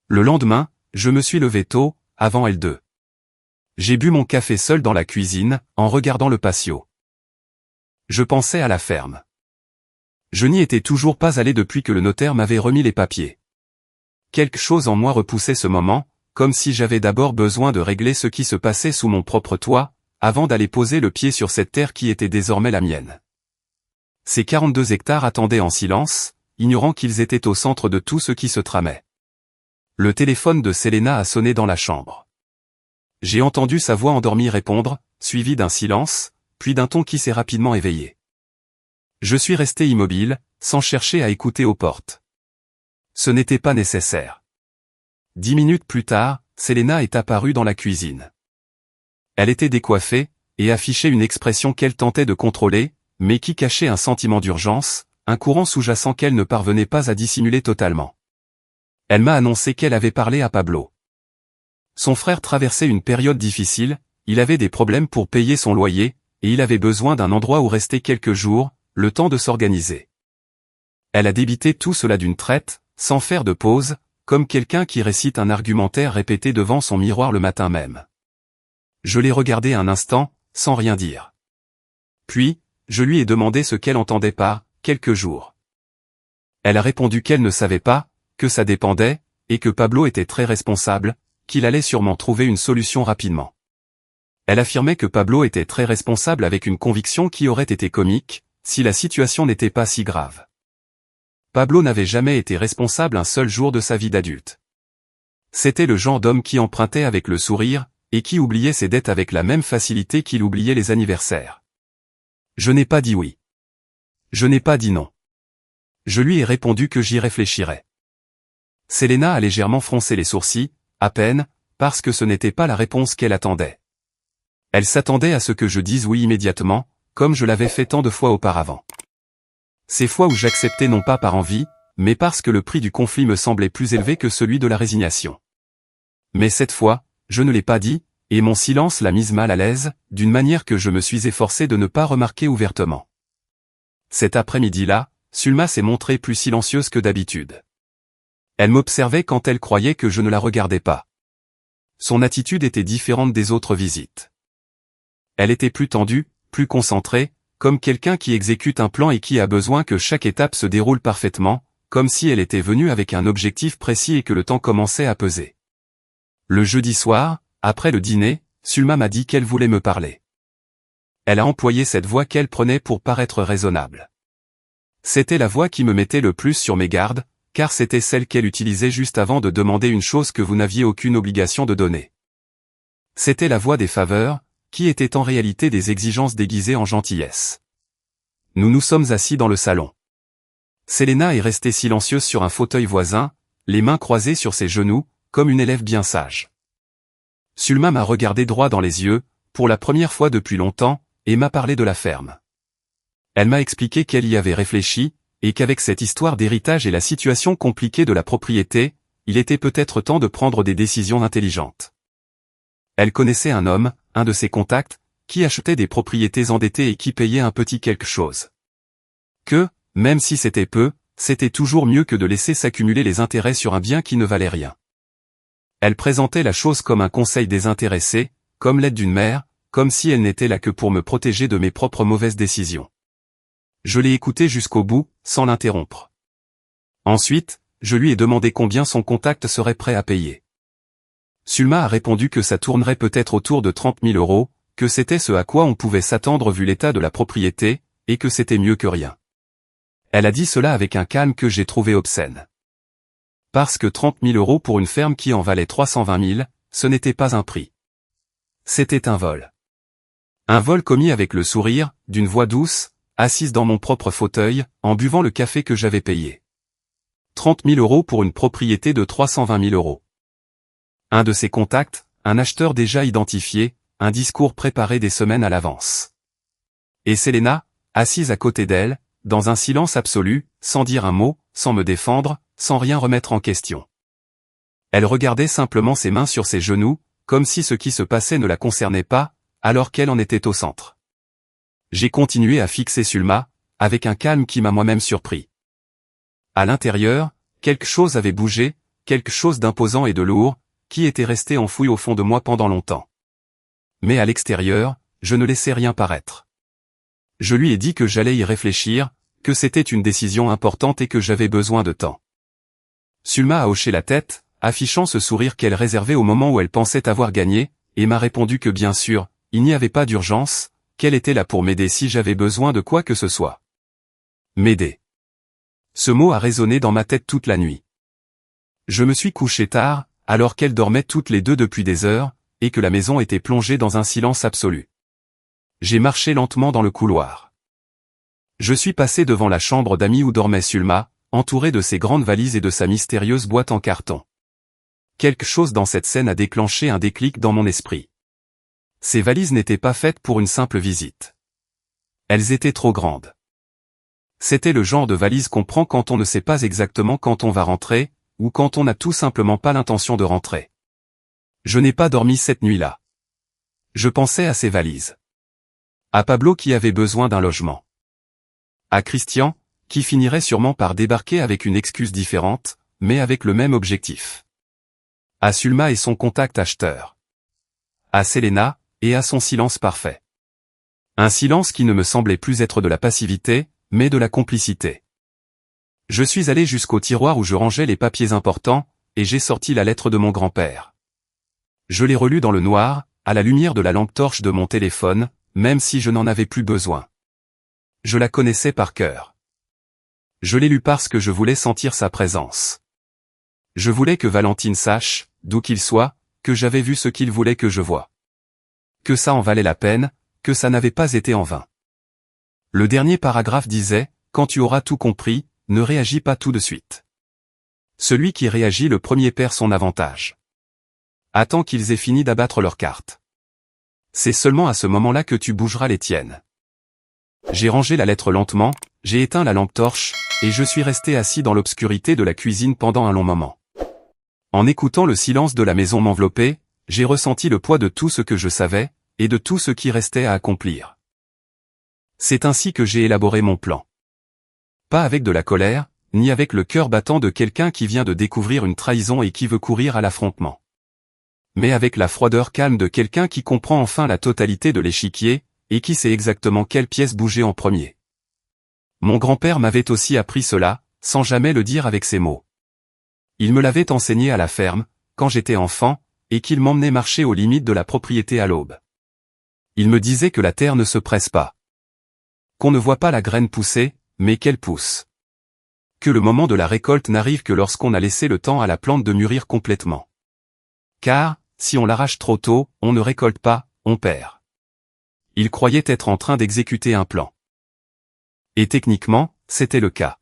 S1: Le lendemain, je me suis levé tôt, avant elles deux. J'ai bu mon café seul dans la cuisine, en regardant le patio. Je pensais à la ferme. Je n'y étais toujours pas allé depuis que le notaire m'avait remis les papiers. Quelque chose en moi repoussait ce moment, comme si j'avais d'abord besoin de régler ce qui se passait sous mon propre toit, avant d'aller poser le pied sur cette terre qui était désormais la mienne. Ces 42 hectares attendaient en silence, ignorant qu'ils étaient au centre de tout ce qui se tramait. Le téléphone de Selena a sonné dans la chambre. J'ai entendu sa voix endormie répondre, suivi d'un silence, puis d'un ton qui s'est rapidement éveillé. Je suis resté immobile, sans chercher à écouter aux portes. Ce n'était pas nécessaire. 10 minutes plus tard, Selena est apparue dans la cuisine. Elle était décoiffée, et affichait une expression qu'elle tentait de contrôler, mais qui cachait un sentiment d'urgence, un courant sous-jacent qu'elle ne parvenait pas à dissimuler totalement. Elle m'a annoncé qu'elle avait parlé à Pablo. Son frère traversait une période difficile, il avait des problèmes pour payer son loyer, et il avait besoin d'un endroit où rester quelques jours, le temps de s'organiser. Elle a débité tout cela d'une traite, sans faire de pause, comme quelqu'un qui récite un argumentaire répété devant son miroir le matin même. Je l'ai regardée un instant, sans rien dire. Puis, je lui ai demandé ce qu'elle entendait par « quelques jours ». Elle a répondu qu'elle ne savait pas, que ça dépendait, et que Pablo était très responsable, qu'il allait sûrement trouver une solution rapidement. Elle affirmait que Pablo était très responsable avec une conviction qui aurait été comique, si la situation n'était pas si grave. Pablo n'avait jamais été responsable un seul jour de sa vie d'adulte. C'était le genre d'homme qui empruntait avec le sourire, et qui oubliait ses dettes avec la même facilité qu'il oubliait les anniversaires. Je n'ai pas dit oui. Je n'ai pas dit non. Je lui ai répondu que j'y réfléchirais. Selena a légèrement froncé les sourcils, à peine, parce que ce n'était pas la réponse qu'elle attendait. Elle s'attendait à ce que je dise oui immédiatement, comme je l'avais fait tant de fois auparavant. Ces fois où j'acceptais non pas par envie, mais parce que le prix du conflit me semblait plus élevé que celui de la résignation. Mais cette fois, je ne l'ai pas dit, et mon silence l'a mise mal à l'aise, d'une manière que je me suis efforcé de ne pas remarquer ouvertement. Cet après-midi-là, Sulma s'est montrée plus silencieuse que d'habitude. Elle m'observait quand elle croyait que je ne la regardais pas. Son attitude était différente des autres visites. Elle était plus tendue, plus concentrée, comme quelqu'un qui exécute un plan et qui a besoin que chaque étape se déroule parfaitement, comme si elle était venue avec un objectif précis et que le temps commençait à peser. Le jeudi soir, après le dîner, Sulma m'a dit qu'elle voulait me parler. Elle a employé cette voix qu'elle prenait pour paraître raisonnable. C'était la voix qui me mettait le plus sur mes gardes, car c'était celle qu'elle utilisait juste avant de demander une chose que vous n'aviez aucune obligation de donner. C'était la voix des faveurs, qui étaient en réalité des exigences déguisées en gentillesse. Nous nous sommes assis dans le salon. Selena est restée silencieuse sur un fauteuil voisin, les mains croisées sur ses genoux, comme une élève bien sage. Sulma m'a regardé droit dans les yeux, pour la première fois depuis longtemps, et m'a parlé de la ferme. Elle m'a expliqué qu'elle y avait réfléchi, et qu'avec cette histoire d'héritage et la situation compliquée de la propriété, il était peut-être temps de prendre des décisions intelligentes. Elle connaissait un homme, un de ses contacts, qui achetait des propriétés endettées et qui payait un petit quelque chose. Que, même si c'était peu, c'était toujours mieux que de laisser s'accumuler les intérêts sur un bien qui ne valait rien. Elle présentait la chose comme un conseil désintéressé, comme l'aide d'une mère, comme si elle n'était là que pour me protéger de mes propres mauvaises décisions. Je l'ai écoutée jusqu'au bout, sans l'interrompre. Ensuite, je lui ai demandé combien son contact serait prêt à payer. Sulma a répondu que ça tournerait peut-être autour de 30 000 €, que c'était ce à quoi on pouvait s'attendre vu l'état de la propriété, et que c'était mieux que rien. Elle a dit cela avec un calme que j'ai trouvé obscène. Parce que 30 000 € pour une ferme qui en valait 320 000, ce n'était pas un prix. C'était un vol. Un vol commis avec le sourire, d'une voix douce, assise dans mon propre fauteuil, en buvant le café que j'avais payé. 30 000 € pour une propriété de 320 000 €. Un de ses contacts, un acheteur déjà identifié, un discours préparé des semaines à l'avance. Et Selena, assise à côté d'elle, dans un silence absolu, sans dire un mot, sans me défendre, sans rien remettre en question. Elle regardait simplement ses mains sur ses genoux, comme si ce qui se passait ne la concernait pas, alors qu'elle en était au centre. J'ai continué à fixer Sulma, avec un calme qui m'a moi-même surpris. À l'intérieur, quelque chose avait bougé, quelque chose d'imposant et de lourd, qui était resté enfoui au fond de moi pendant longtemps. Mais à l'extérieur, je ne laissais rien paraître. Je lui ai dit que j'allais y réfléchir, que c'était une décision importante et que j'avais besoin de temps. Sulma a hoché la tête, affichant ce sourire qu'elle réservait au moment où elle pensait avoir gagné, et m'a répondu que bien sûr, il n'y avait pas d'urgence, qu'elle était là pour m'aider si j'avais besoin de quoi que ce soit. M'aider. Ce mot a résonné dans ma tête toute la nuit. Je me suis couché tard, alors qu'elles dormaient toutes les deux depuis des heures, et que la maison était plongée dans un silence absolu. J'ai marché lentement dans le couloir. Je suis passé devant la chambre d'amis où dormait Sulma, entourée de ses grandes valises et de sa mystérieuse boîte en carton. Quelque chose dans cette scène a déclenché un déclic dans mon esprit. Ces valises n'étaient pas faites pour une simple visite. Elles étaient trop grandes. C'était le genre de valise qu'on prend quand on ne sait pas exactement quand on va rentrer, ou quand on n'a tout simplement pas l'intention de rentrer. Je n'ai pas dormi cette nuit-là. Je pensais à ces valises. À Pablo qui avait besoin d'un logement. À Christian, qui finirait sûrement par débarquer avec une excuse différente, mais avec le même objectif. À Sulma et son contact acheteur. À Selena, et à son silence parfait. Un silence qui ne me semblait plus être de la passivité, mais de la complicité. Je suis allé jusqu'au tiroir où je rangeais les papiers importants, et j'ai sorti la lettre de mon grand-père. Je l'ai relue dans le noir, à la lumière de la lampe torche de mon téléphone, même si je n'en avais plus besoin. Je la connaissais par cœur. Je l'ai lue parce que je voulais sentir sa présence. Je voulais que Valentine sache, d'où qu'il soit, que j'avais vu ce qu'il voulait que je voie. Que ça en valait la peine, que ça n'avait pas été en vain. Le dernier paragraphe disait, « Quand tu auras tout compris, ne réagis pas tout de suite. Celui qui réagit le premier perd son avantage. Attends qu'ils aient fini d'abattre leurs cartes. C'est seulement à ce moment-là que tu bougeras les tiennes. J'ai rangé la lettre lentement, j'ai éteint la lampe torche, et je suis resté assis dans l'obscurité de la cuisine pendant un long moment. En écoutant le silence de la maison m'envelopper, j'ai ressenti le poids de tout ce que je savais, et de tout ce qui restait à accomplir. C'est ainsi que j'ai élaboré mon plan. Pas avec de la colère, ni avec le cœur battant de quelqu'un qui vient de découvrir une trahison et qui veut courir à l'affrontement. Mais avec la froideur calme de quelqu'un qui comprend enfin la totalité de l'échiquier, et qui sait exactement quelle pièce bouger en premier. Mon grand-père m'avait aussi appris cela, sans jamais le dire avec ses mots. Il me l'avait enseigné à la ferme, quand j'étais enfant, et qu'il m'emmenait marcher aux limites de la propriété à l'aube. Il me disait que la terre ne se presse pas. Qu'on ne voit pas la graine pousser, mais qu'elle pousse. Que le moment de la récolte n'arrive que lorsqu'on a laissé le temps à la plante de mûrir complètement. Car, si on l'arrache trop tôt, on ne récolte pas, on perd. Il croyait être en train d'exécuter un plan. Et techniquement, c'était le cas.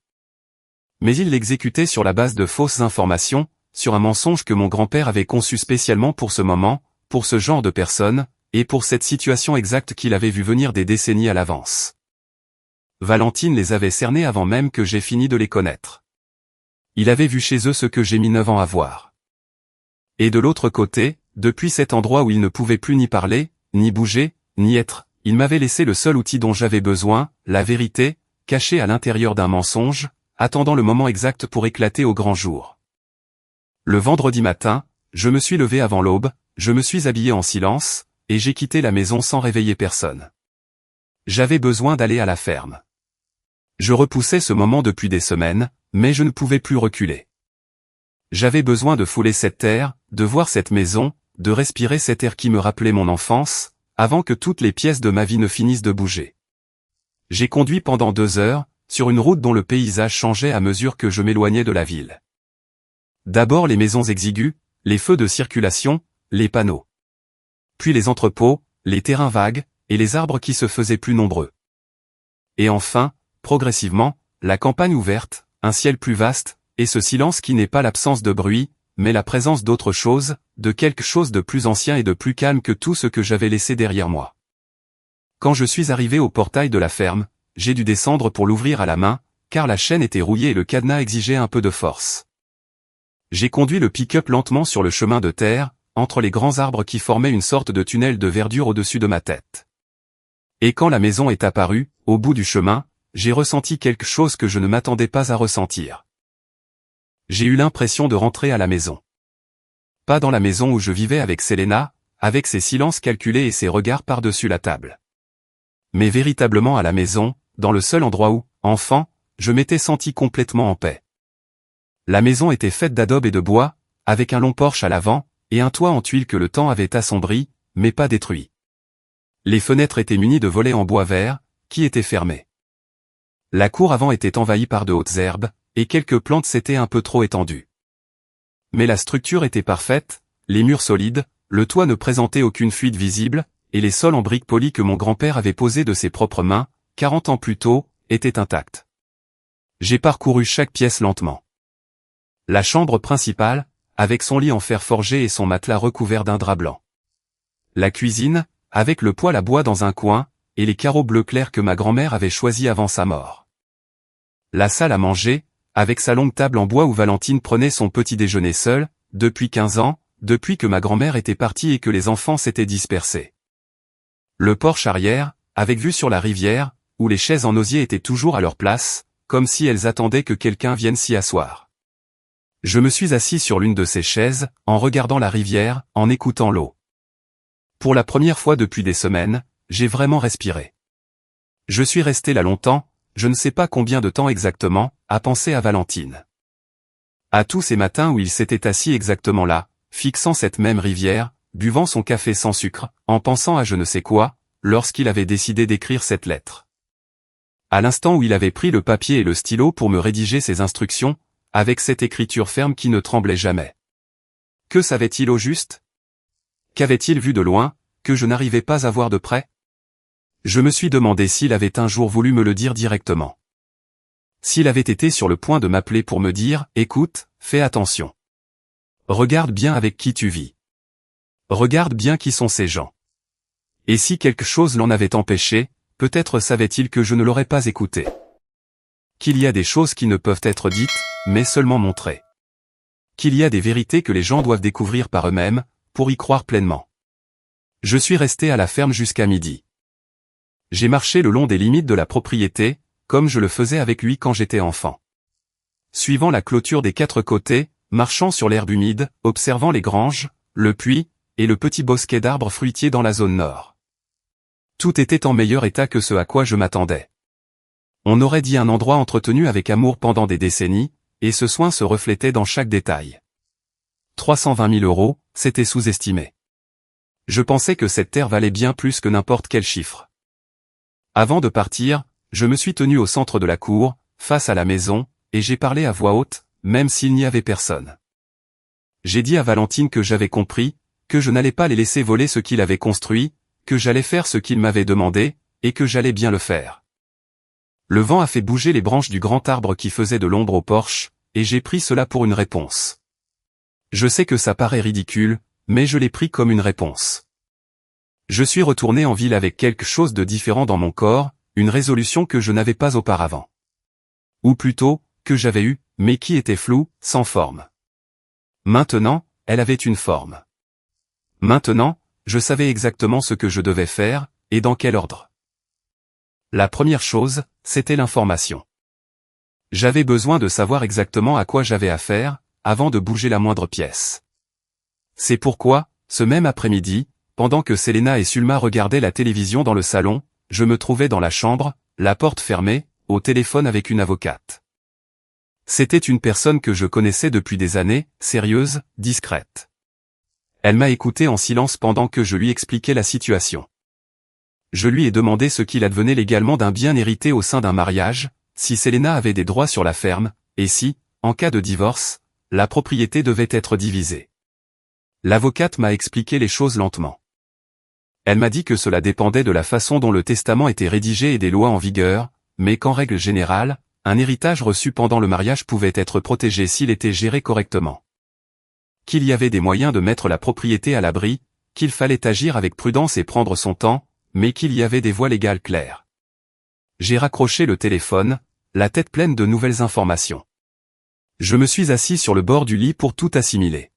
S1: Mais il l'exécutait sur la base de fausses informations, sur un mensonge que mon grand-père avait conçu spécialement pour ce moment, pour ce genre de personne, et pour cette situation exacte qu'il avait vu venir des décennies à l'avance. Valentine les avait cernés avant même que j'aie fini de les connaître. Il avait vu chez eux ce que j'ai mis 9 ans à voir. Et de l'autre côté, depuis cet endroit où il ne pouvait plus ni parler, ni bouger, ni être, il m'avait laissé le seul outil dont j'avais besoin, la vérité, cachée à l'intérieur d'un mensonge, attendant le moment exact pour éclater au grand jour. Le vendredi matin, je me suis levé avant l'aube, je me suis habillé en silence, et j'ai quitté la maison sans réveiller personne. J'avais besoin d'aller à la ferme. Je repoussais ce moment depuis des semaines, mais je ne pouvais plus reculer. J'avais besoin de fouler cette terre, de voir cette maison, de respirer cet air qui me rappelait mon enfance, avant que toutes les pièces de ma vie ne finissent de bouger. J'ai conduit pendant 2 heures, sur une route dont le paysage changeait à mesure que je m'éloignais de la ville. D'abord les maisons exiguës, les feux de circulation, les panneaux. Puis les entrepôts, les terrains vagues, et les arbres qui se faisaient plus nombreux. Et enfin, progressivement, la campagne ouverte, un ciel plus vaste, et ce silence qui n'est pas l'absence de bruit, mais la présence d'autre chose, de quelque chose de plus ancien et de plus calme que tout ce que j'avais laissé derrière moi. Quand je suis arrivé au portail de la ferme, j'ai dû descendre pour l'ouvrir à la main, car la chaîne était rouillée et le cadenas exigeait un peu de force. J'ai conduit le pick-up lentement sur le chemin de terre, entre les grands arbres qui formaient une sorte de tunnel de verdure au-dessus de ma tête. Et quand la maison est apparue, au bout du chemin, j'ai ressenti quelque chose que je ne m'attendais pas à ressentir. J'ai eu l'impression de rentrer à la maison. Pas dans la maison où je vivais avec Selena, avec ses silences calculés et ses regards par-dessus la table. Mais véritablement à la maison, dans le seul endroit où, enfant, je m'étais senti complètement en paix. La maison était faite d'adobe et de bois, avec un long porche à l'avant, et un toit en tuiles que le temps avait assombri, mais pas détruit. Les fenêtres étaient munies de volets en bois vert, qui étaient fermés. La cour avant était envahie par de hautes herbes, et quelques plantes s'étaient un peu trop étendues. Mais la structure était parfaite, les murs solides, le toit ne présentait aucune fuite visible, et les sols en briques polies que mon grand-père avait posés de ses propres mains, 40 ans plus tôt, étaient intacts. J'ai parcouru chaque pièce lentement. La chambre principale, avec son lit en fer forgé et son matelas recouvert d'un drap blanc. La cuisine, avec le poêle à bois dans un coin, et les carreaux bleu clair que ma grand-mère avait choisis avant sa mort. La salle à manger, avec sa longue table en bois où Valentine prenait son petit déjeuner seule, depuis 15 ans, depuis que ma grand-mère était partie et que les enfants s'étaient dispersés. Le porche arrière, avec vue sur la rivière, où les chaises en osier étaient toujours à leur place, comme si elles attendaient que quelqu'un vienne s'y asseoir. Je me suis assis sur l'une de ces chaises, en regardant la rivière, en écoutant l'eau. Pour la première fois depuis des semaines, j'ai vraiment respiré. Je suis resté là longtemps, je ne sais pas combien de temps exactement, à penser à Valentine. À tous ces matins où il s'était assis exactement là, fixant cette même rivière, buvant son café sans sucre, en pensant à je ne sais quoi, lorsqu'il avait décidé d'écrire cette lettre. À l'instant où il avait pris le papier et le stylo pour me rédiger ses instructions, avec cette écriture ferme qui ne tremblait jamais. Que savait-il au juste? Qu'avait-il vu de loin, que je n'arrivais pas à voir de près? Je me suis demandé s'il avait un jour voulu me le dire directement. S'il avait été sur le point de m'appeler pour me dire « Écoute, fais attention. Regarde bien avec qui tu vis. Regarde bien qui sont ces gens. Et si quelque chose l'en avait empêché, peut-être savait-il que je ne l'aurais pas écouté. Qu'il y a des choses qui ne peuvent être dites, mais seulement montrées. Qu'il y a des vérités que les gens doivent découvrir par eux-mêmes, pour y croire pleinement. Je suis resté à la ferme jusqu'à midi. J'ai marché le long des limites de la propriété, comme je le faisais avec lui quand j'étais enfant. Suivant la clôture des 4 côtés, marchant sur l'herbe humide, observant les granges, le puits, et le petit bosquet d'arbres fruitiers dans la zone nord. Tout était en meilleur état que ce à quoi je m'attendais. On aurait dit un endroit entretenu avec amour pendant des décennies, et ce soin se reflétait dans chaque détail. 320 000 €, c'était sous-estimé. Je pensais que cette terre valait bien plus que n'importe quel chiffre. Avant de partir, je me suis tenu au centre de la cour, face à la maison, et j'ai parlé à voix haute, même s'il n'y avait personne. J'ai dit à Valentine que j'avais compris, que je n'allais pas les laisser voler ce qu'il avait construit, que j'allais faire ce qu'il m'avait demandé, et que j'allais bien le faire. Le vent a fait bouger les branches du grand arbre qui faisait de l'ombre au porche, et j'ai pris cela pour une réponse. Je sais que ça paraît ridicule, mais je l'ai pris comme une réponse. Je suis retourné en ville avec quelque chose de différent dans mon corps, une résolution que je n'avais pas auparavant. Ou plutôt, que j'avais eue, mais qui était floue, sans forme. Maintenant, elle avait une forme. Maintenant, je savais exactement ce que je devais faire, et dans quel ordre. La première chose, c'était l'information. J'avais besoin de savoir exactement à quoi j'avais affaire, avant de bouger la moindre pièce. C'est pourquoi, ce même après-midi, pendant que Selena et Sulma regardaient la télévision dans le salon, je me trouvais dans la chambre, la porte fermée, au téléphone avec une avocate. C'était une personne que je connaissais depuis des années, sérieuse, discrète. Elle m'a écouté en silence pendant que je lui expliquais la situation. Je lui ai demandé ce qu'il advenait légalement d'un bien hérité au sein d'un mariage, si Selena avait des droits sur la ferme, et si, en cas de divorce, la propriété devait être divisée. L'avocate m'a expliqué les choses lentement. Elle m'a dit que cela dépendait de la façon dont le testament était rédigé et des lois en vigueur, mais qu'en règle générale, un héritage reçu pendant le mariage pouvait être protégé s'il était géré correctement. Qu'il y avait des moyens de mettre la propriété à l'abri, qu'il fallait agir avec prudence et prendre son temps, mais qu'il y avait des voies légales claires. J'ai raccroché le téléphone, la tête pleine de nouvelles informations. Je me suis assis sur le bord du lit pour tout assimiler.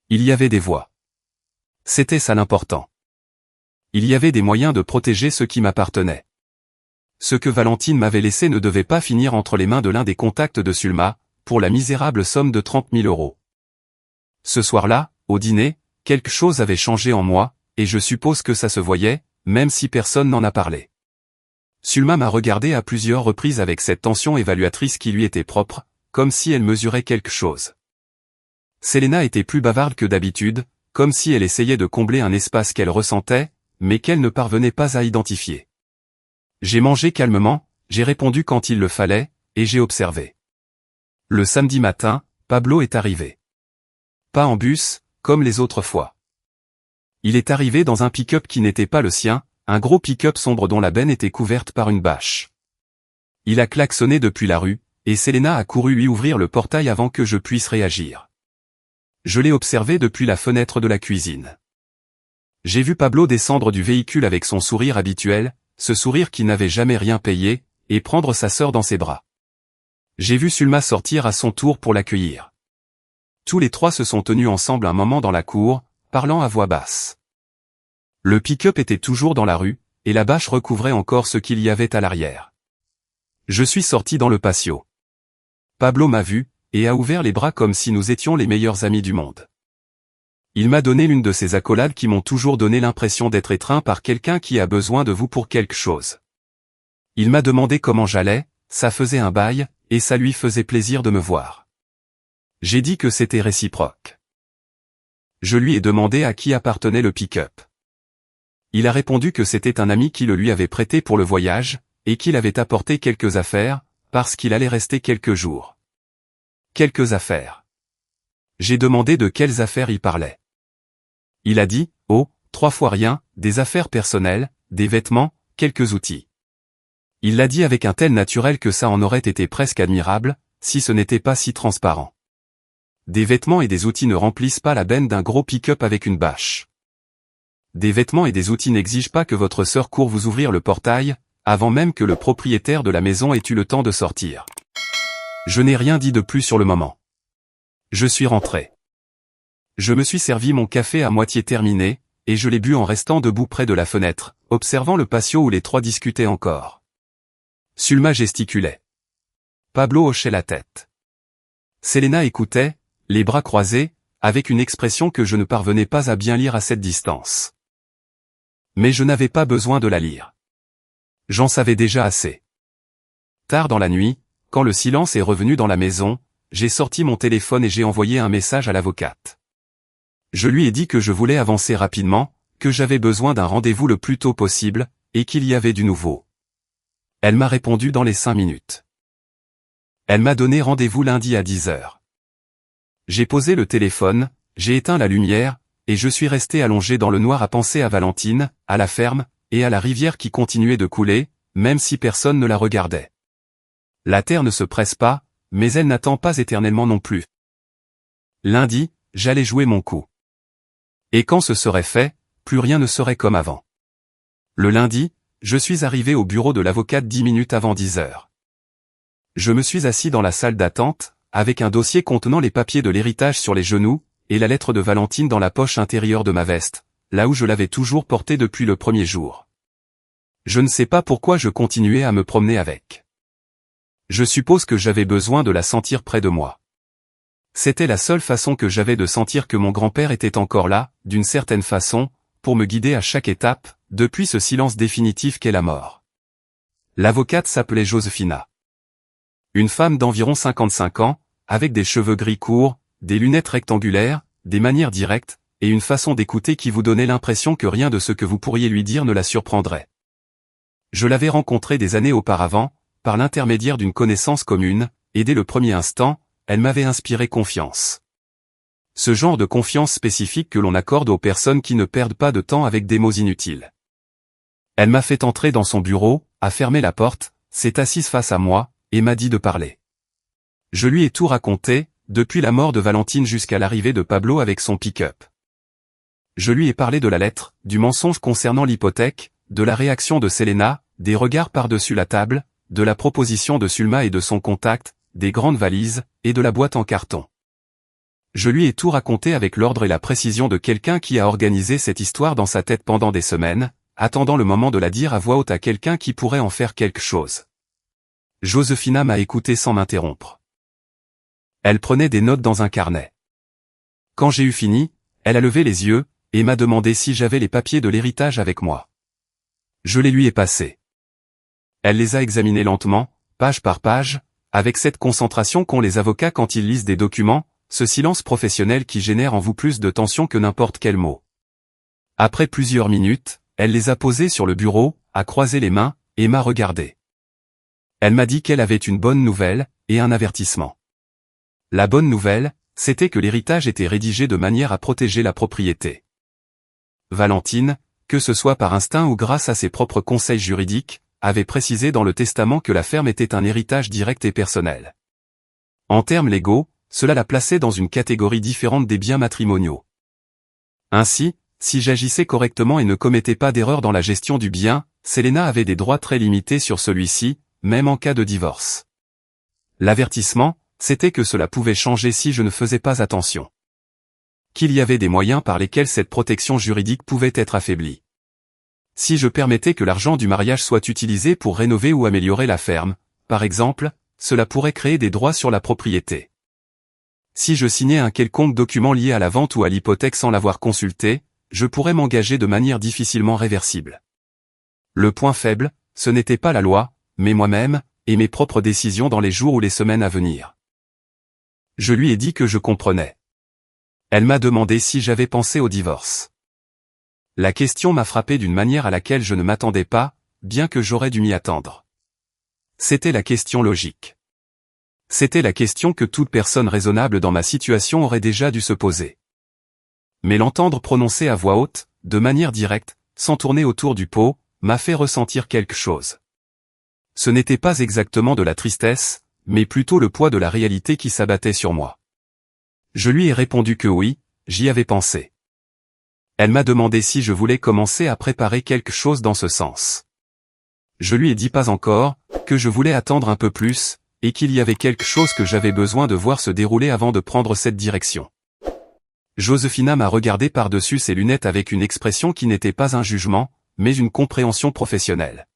S1: Il y avait des voies. C'était ça l'important. Il y avait des moyens de protéger ce qui m'appartenait. Ce que Valentine m'avait laissé ne devait pas finir entre les mains de l'un des contacts de Sulma, pour la misérable somme de 30 000 €. Ce soir-là, au dîner, quelque chose avait changé en moi, et je suppose que ça se voyait, même si personne n'en a parlé. Sulma m'a regardé à plusieurs reprises avec cette tension évaluatrice qui lui était propre, comme si elle mesurait quelque chose. Selena était plus bavarde que d'habitude, comme si elle essayait de combler un espace qu'elle ressentait, mais qu'elle ne parvenait pas à identifier. J'ai mangé calmement, j'ai répondu quand il le fallait, et j'ai observé. Le samedi matin, Pablo est arrivé. Pas en bus, comme les autres fois. Il est arrivé dans un pick-up qui n'était pas le sien, un gros pick-up sombre dont la benne était couverte par une bâche. Il a klaxonné depuis la rue, et Selena a couru lui ouvrir le portail avant que je puisse réagir. Je l'ai observé depuis la fenêtre de la cuisine. J'ai vu Pablo descendre du véhicule avec son sourire habituel, ce sourire qui n'avait jamais rien payé, et prendre sa sœur dans ses bras. J'ai vu Sulma sortir à son tour pour l'accueillir. Tous les trois se sont tenus ensemble un moment dans la cour, parlant à voix basse. Le pick-up était toujours dans la rue, et la bâche recouvrait encore ce qu'il y avait à l'arrière. Je suis sorti dans le patio. Pablo m'a vu, et a ouvert les bras comme si nous étions les meilleurs amis du monde. Il m'a donné l'une de ces accolades qui m'ont toujours donné l'impression d'être étreint par quelqu'un qui a besoin de vous pour quelque chose. Il m'a demandé comment j'allais, ça faisait un bail, et ça lui faisait plaisir de me voir. J'ai dit que c'était réciproque. Je lui ai demandé à qui appartenait le pick-up. Il a répondu que c'était un ami qui le lui avait prêté pour le voyage, et qu'il avait apporté quelques affaires, parce qu'il allait rester quelques jours. Quelques affaires. J'ai demandé de quelles affaires il parlait. Il a dit, oh, 3 fois rien, des affaires personnelles, des vêtements, quelques outils. Il l'a dit avec un tel naturel que ça en aurait été presque admirable, si ce n'était pas si transparent. Des vêtements et des outils ne remplissent pas la benne d'un gros pick-up avec une bâche. des vêtements et des outils n'exigent pas que votre sœur court vous ouvrir le portail, avant même que le propriétaire de la maison ait eu le temps de sortir. Je n'ai rien dit de plus sur le moment. Je suis rentré. Je me suis servi mon café à moitié terminé, et je l'ai bu en restant debout près de la fenêtre, observant le patio où les trois discutaient encore. Sulma gesticulait. Pablo hochait la tête. Selena écoutait, les bras croisés, avec une expression que je ne parvenais pas à bien lire à cette distance. Mais je n'avais pas besoin de la lire. J'en savais déjà assez. Tard dans la nuit, quand le silence est revenu dans la maison, j'ai sorti mon téléphone et j'ai envoyé un message à l'avocate. Je lui ai dit que je voulais avancer rapidement, que j'avais besoin d'un rendez-vous le plus tôt possible, et qu'il y avait du nouveau. Elle m'a répondu dans les 5 minutes. Elle m'a donné rendez-vous lundi à 10 heures. J'ai posé le téléphone, j'ai éteint la lumière, et je suis resté allongé dans le noir à penser à Valentine, à la ferme, et à la rivière qui continuait de couler, même si personne ne la regardait. La terre ne se presse pas, mais elle n'attend pas éternellement non plus. Lundi, j'allais jouer mon coup. Et quand ce serait fait, plus rien ne serait comme avant. Le lundi, je suis arrivé au bureau de l'avocate 10 minutes avant 10 heures. Je me suis assis dans la salle d'attente, avec un dossier contenant les papiers de l'héritage sur les genoux, et la lettre de Valentine dans la poche intérieure de ma veste, là où je l'avais toujours portée depuis le premier jour. Je ne sais pas pourquoi je continuais à me promener avec. Je suppose que j'avais besoin de la sentir près de moi. C'était la seule façon que j'avais de sentir que mon grand-père était encore là, d'une certaine façon, pour me guider à chaque étape, depuis ce silence définitif qu'est la mort. L'avocate s'appelait Josefina. Une femme d'environ 55 ans, avec des cheveux gris courts, des lunettes rectangulaires, des manières directes, et une façon d'écouter qui vous donnait l'impression que rien de ce que vous pourriez lui dire ne la surprendrait. Je l'avais rencontrée des années auparavant, par l'intermédiaire d'une connaissance commune, et dès le premier instant, elle m'avait inspiré confiance. Ce genre de confiance spécifique que l'on accorde aux personnes qui ne perdent pas de temps avec des mots inutiles. Elle m'a fait entrer dans son bureau, a fermé la porte, s'est assise face à moi, et m'a dit de parler. Je lui ai tout raconté, depuis la mort de Valentine jusqu'à l'arrivée de Pablo avec son pick-up. Je lui ai parlé de la lettre, du mensonge concernant l'hypothèque, de la réaction de Selena, des regards par-dessus la table, de la proposition de Sulma et de son contact, des grandes valises, et de la boîte en carton. Je lui ai tout raconté avec l'ordre et la précision de quelqu'un qui a organisé cette histoire dans sa tête pendant des semaines, attendant le moment de la dire à voix haute à quelqu'un qui pourrait en faire quelque chose. Josefina m'a écouté sans m'interrompre. Elle prenait des notes dans un carnet. Quand j'ai eu fini, elle a levé les yeux, et m'a demandé si j'avais les papiers de l'héritage avec moi. Je les lui ai passés. Elle les a examinés lentement, page par page, avec cette concentration qu'ont les avocats quand ils lisent des documents, ce silence professionnel qui génère en vous plus de tension que n'importe quel mot. Après plusieurs minutes, elle les a posés sur le bureau, a croisé les mains, et m'a regardé. Elle m'a dit qu'elle avait une bonne nouvelle, et un avertissement. La bonne nouvelle, c'était que l'héritage était rédigé de manière à protéger la propriété. Valentine, que ce soit par instinct ou grâce à ses propres conseils juridiques, avait précisé dans le testament que la ferme était un héritage direct et personnel. En termes légaux, cela la plaçait dans une catégorie différente des biens matrimoniaux. Ainsi, si j'agissais correctement et ne commettais pas d'erreur dans la gestion du bien, Selena avait des droits très limités sur celui-ci, même en cas de divorce. L'avertissement, c'était que cela pouvait changer si je ne faisais pas attention. Qu'il y avait des moyens par lesquels cette protection juridique pouvait être affaiblie. Si je permettais que l'argent du mariage soit utilisé pour rénover ou améliorer la ferme, par exemple, cela pourrait créer des droits sur la propriété. Si je signais un quelconque document lié à la vente ou à l'hypothèque sans l'avoir consulté, je pourrais m'engager de manière difficilement réversible. Le point faible, ce n'était pas la loi, mais moi-même, et mes propres décisions dans les jours ou les semaines à venir. Je lui ai dit que je comprenais. Elle m'a demandé si j'avais pensé au divorce. La question m'a frappé d'une manière à laquelle je ne m'attendais pas, bien que j'aurais dû m'y attendre. C'était la question logique. C'était la question que toute personne raisonnable dans ma situation aurait déjà dû se poser. Mais l'entendre prononcer à voix haute, de manière directe, sans tourner autour du pot, m'a fait ressentir quelque chose. Ce n'était pas exactement de la tristesse, mais plutôt le poids de la réalité qui s'abattait sur moi. Je lui ai répondu que oui, j'y avais pensé. Elle m'a demandé si je voulais commencer à préparer quelque chose dans ce sens. Je lui ai dit pas encore, que je voulais attendre un peu plus, et qu'il y avait quelque chose que j'avais besoin de voir se dérouler avant de prendre cette direction. Josefina m'a regardé par-dessus ses lunettes avec une expression qui n'était pas un jugement, mais une compréhension professionnelle.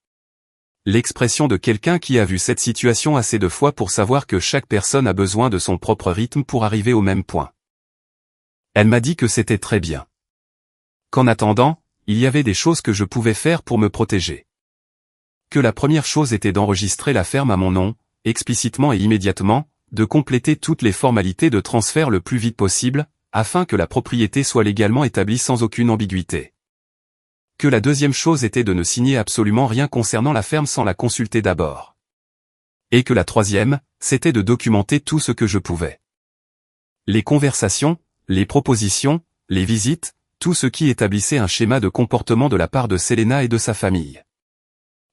S1: L'expression de quelqu'un qui a vu cette situation assez de fois pour savoir que chaque personne a besoin de son propre rythme pour arriver au même point. Elle m'a dit que c'était très bien. Qu'en attendant, il y avait des choses que je pouvais faire pour me protéger. Que la première chose était d'enregistrer la ferme à mon nom, explicitement et immédiatement, de compléter toutes les formalités de transfert le plus vite possible, afin que la propriété soit légalement établie sans aucune ambiguïté. Que la deuxième chose était de ne signer absolument rien concernant la ferme sans la consulter d'abord. Et que la troisième, c'était de documenter tout ce que je pouvais. Les conversations, les propositions, les visites, tout ce qui établissait un schéma de comportement de la part de Selena et de sa famille.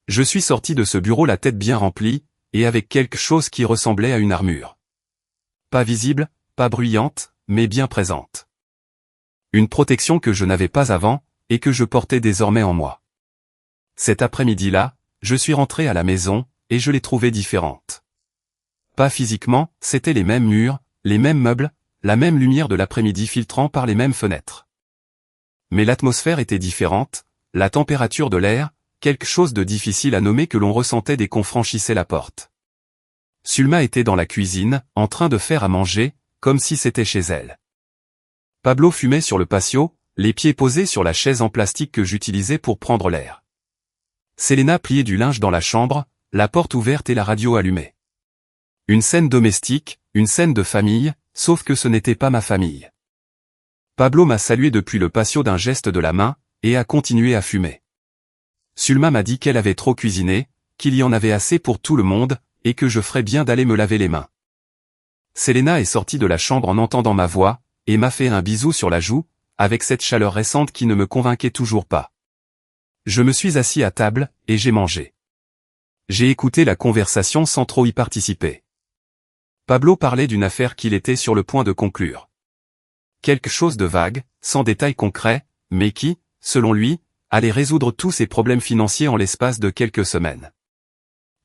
S1: Je suis sorti de ce bureau la tête bien remplie, et avec quelque chose qui ressemblait à une armure. Pas visible, pas bruyante, mais bien présente. Une protection que je n'avais pas avant, et que je portais désormais en moi. Cet après-midi-là, je suis rentré à la maison, et je l'ai trouvée différente. Pas physiquement, c'étaient les mêmes murs, les mêmes meubles, la même lumière de l'après-midi filtrant par les mêmes fenêtres. Mais l'atmosphère était différente, la température de l'air, quelque chose de difficile à nommer que l'on ressentait dès qu'on franchissait la porte. Sulma était dans la cuisine, en train de faire à manger, comme si c'était chez elle. Pablo fumait sur le patio, les pieds posés sur la chaise en plastique que j'utilisais pour prendre l'air. Selena pliait du linge dans la chambre, la porte ouverte et la radio allumée. Une scène domestique, une scène de famille, sauf que ce n'était pas ma famille. Pablo m'a salué depuis le patio d'un geste de la main, et a continué à fumer. Sulma m'a dit qu'elle avait trop cuisiné, qu'il y en avait assez pour tout le monde, et que je ferais bien d'aller me laver les mains. Selena est sortie de la chambre en entendant ma voix, et m'a fait un bisou sur la joue, avec cette chaleur récente qui ne me convainquait toujours pas. Je me suis assis à table, et j'ai mangé. J'ai écouté la conversation sans trop y participer. Pablo parlait d'une affaire qu'il était sur le point de conclure. Quelque chose de vague, sans détails concrets, mais qui, selon lui, allait résoudre tous ses problèmes financiers en l'espace de quelques semaines.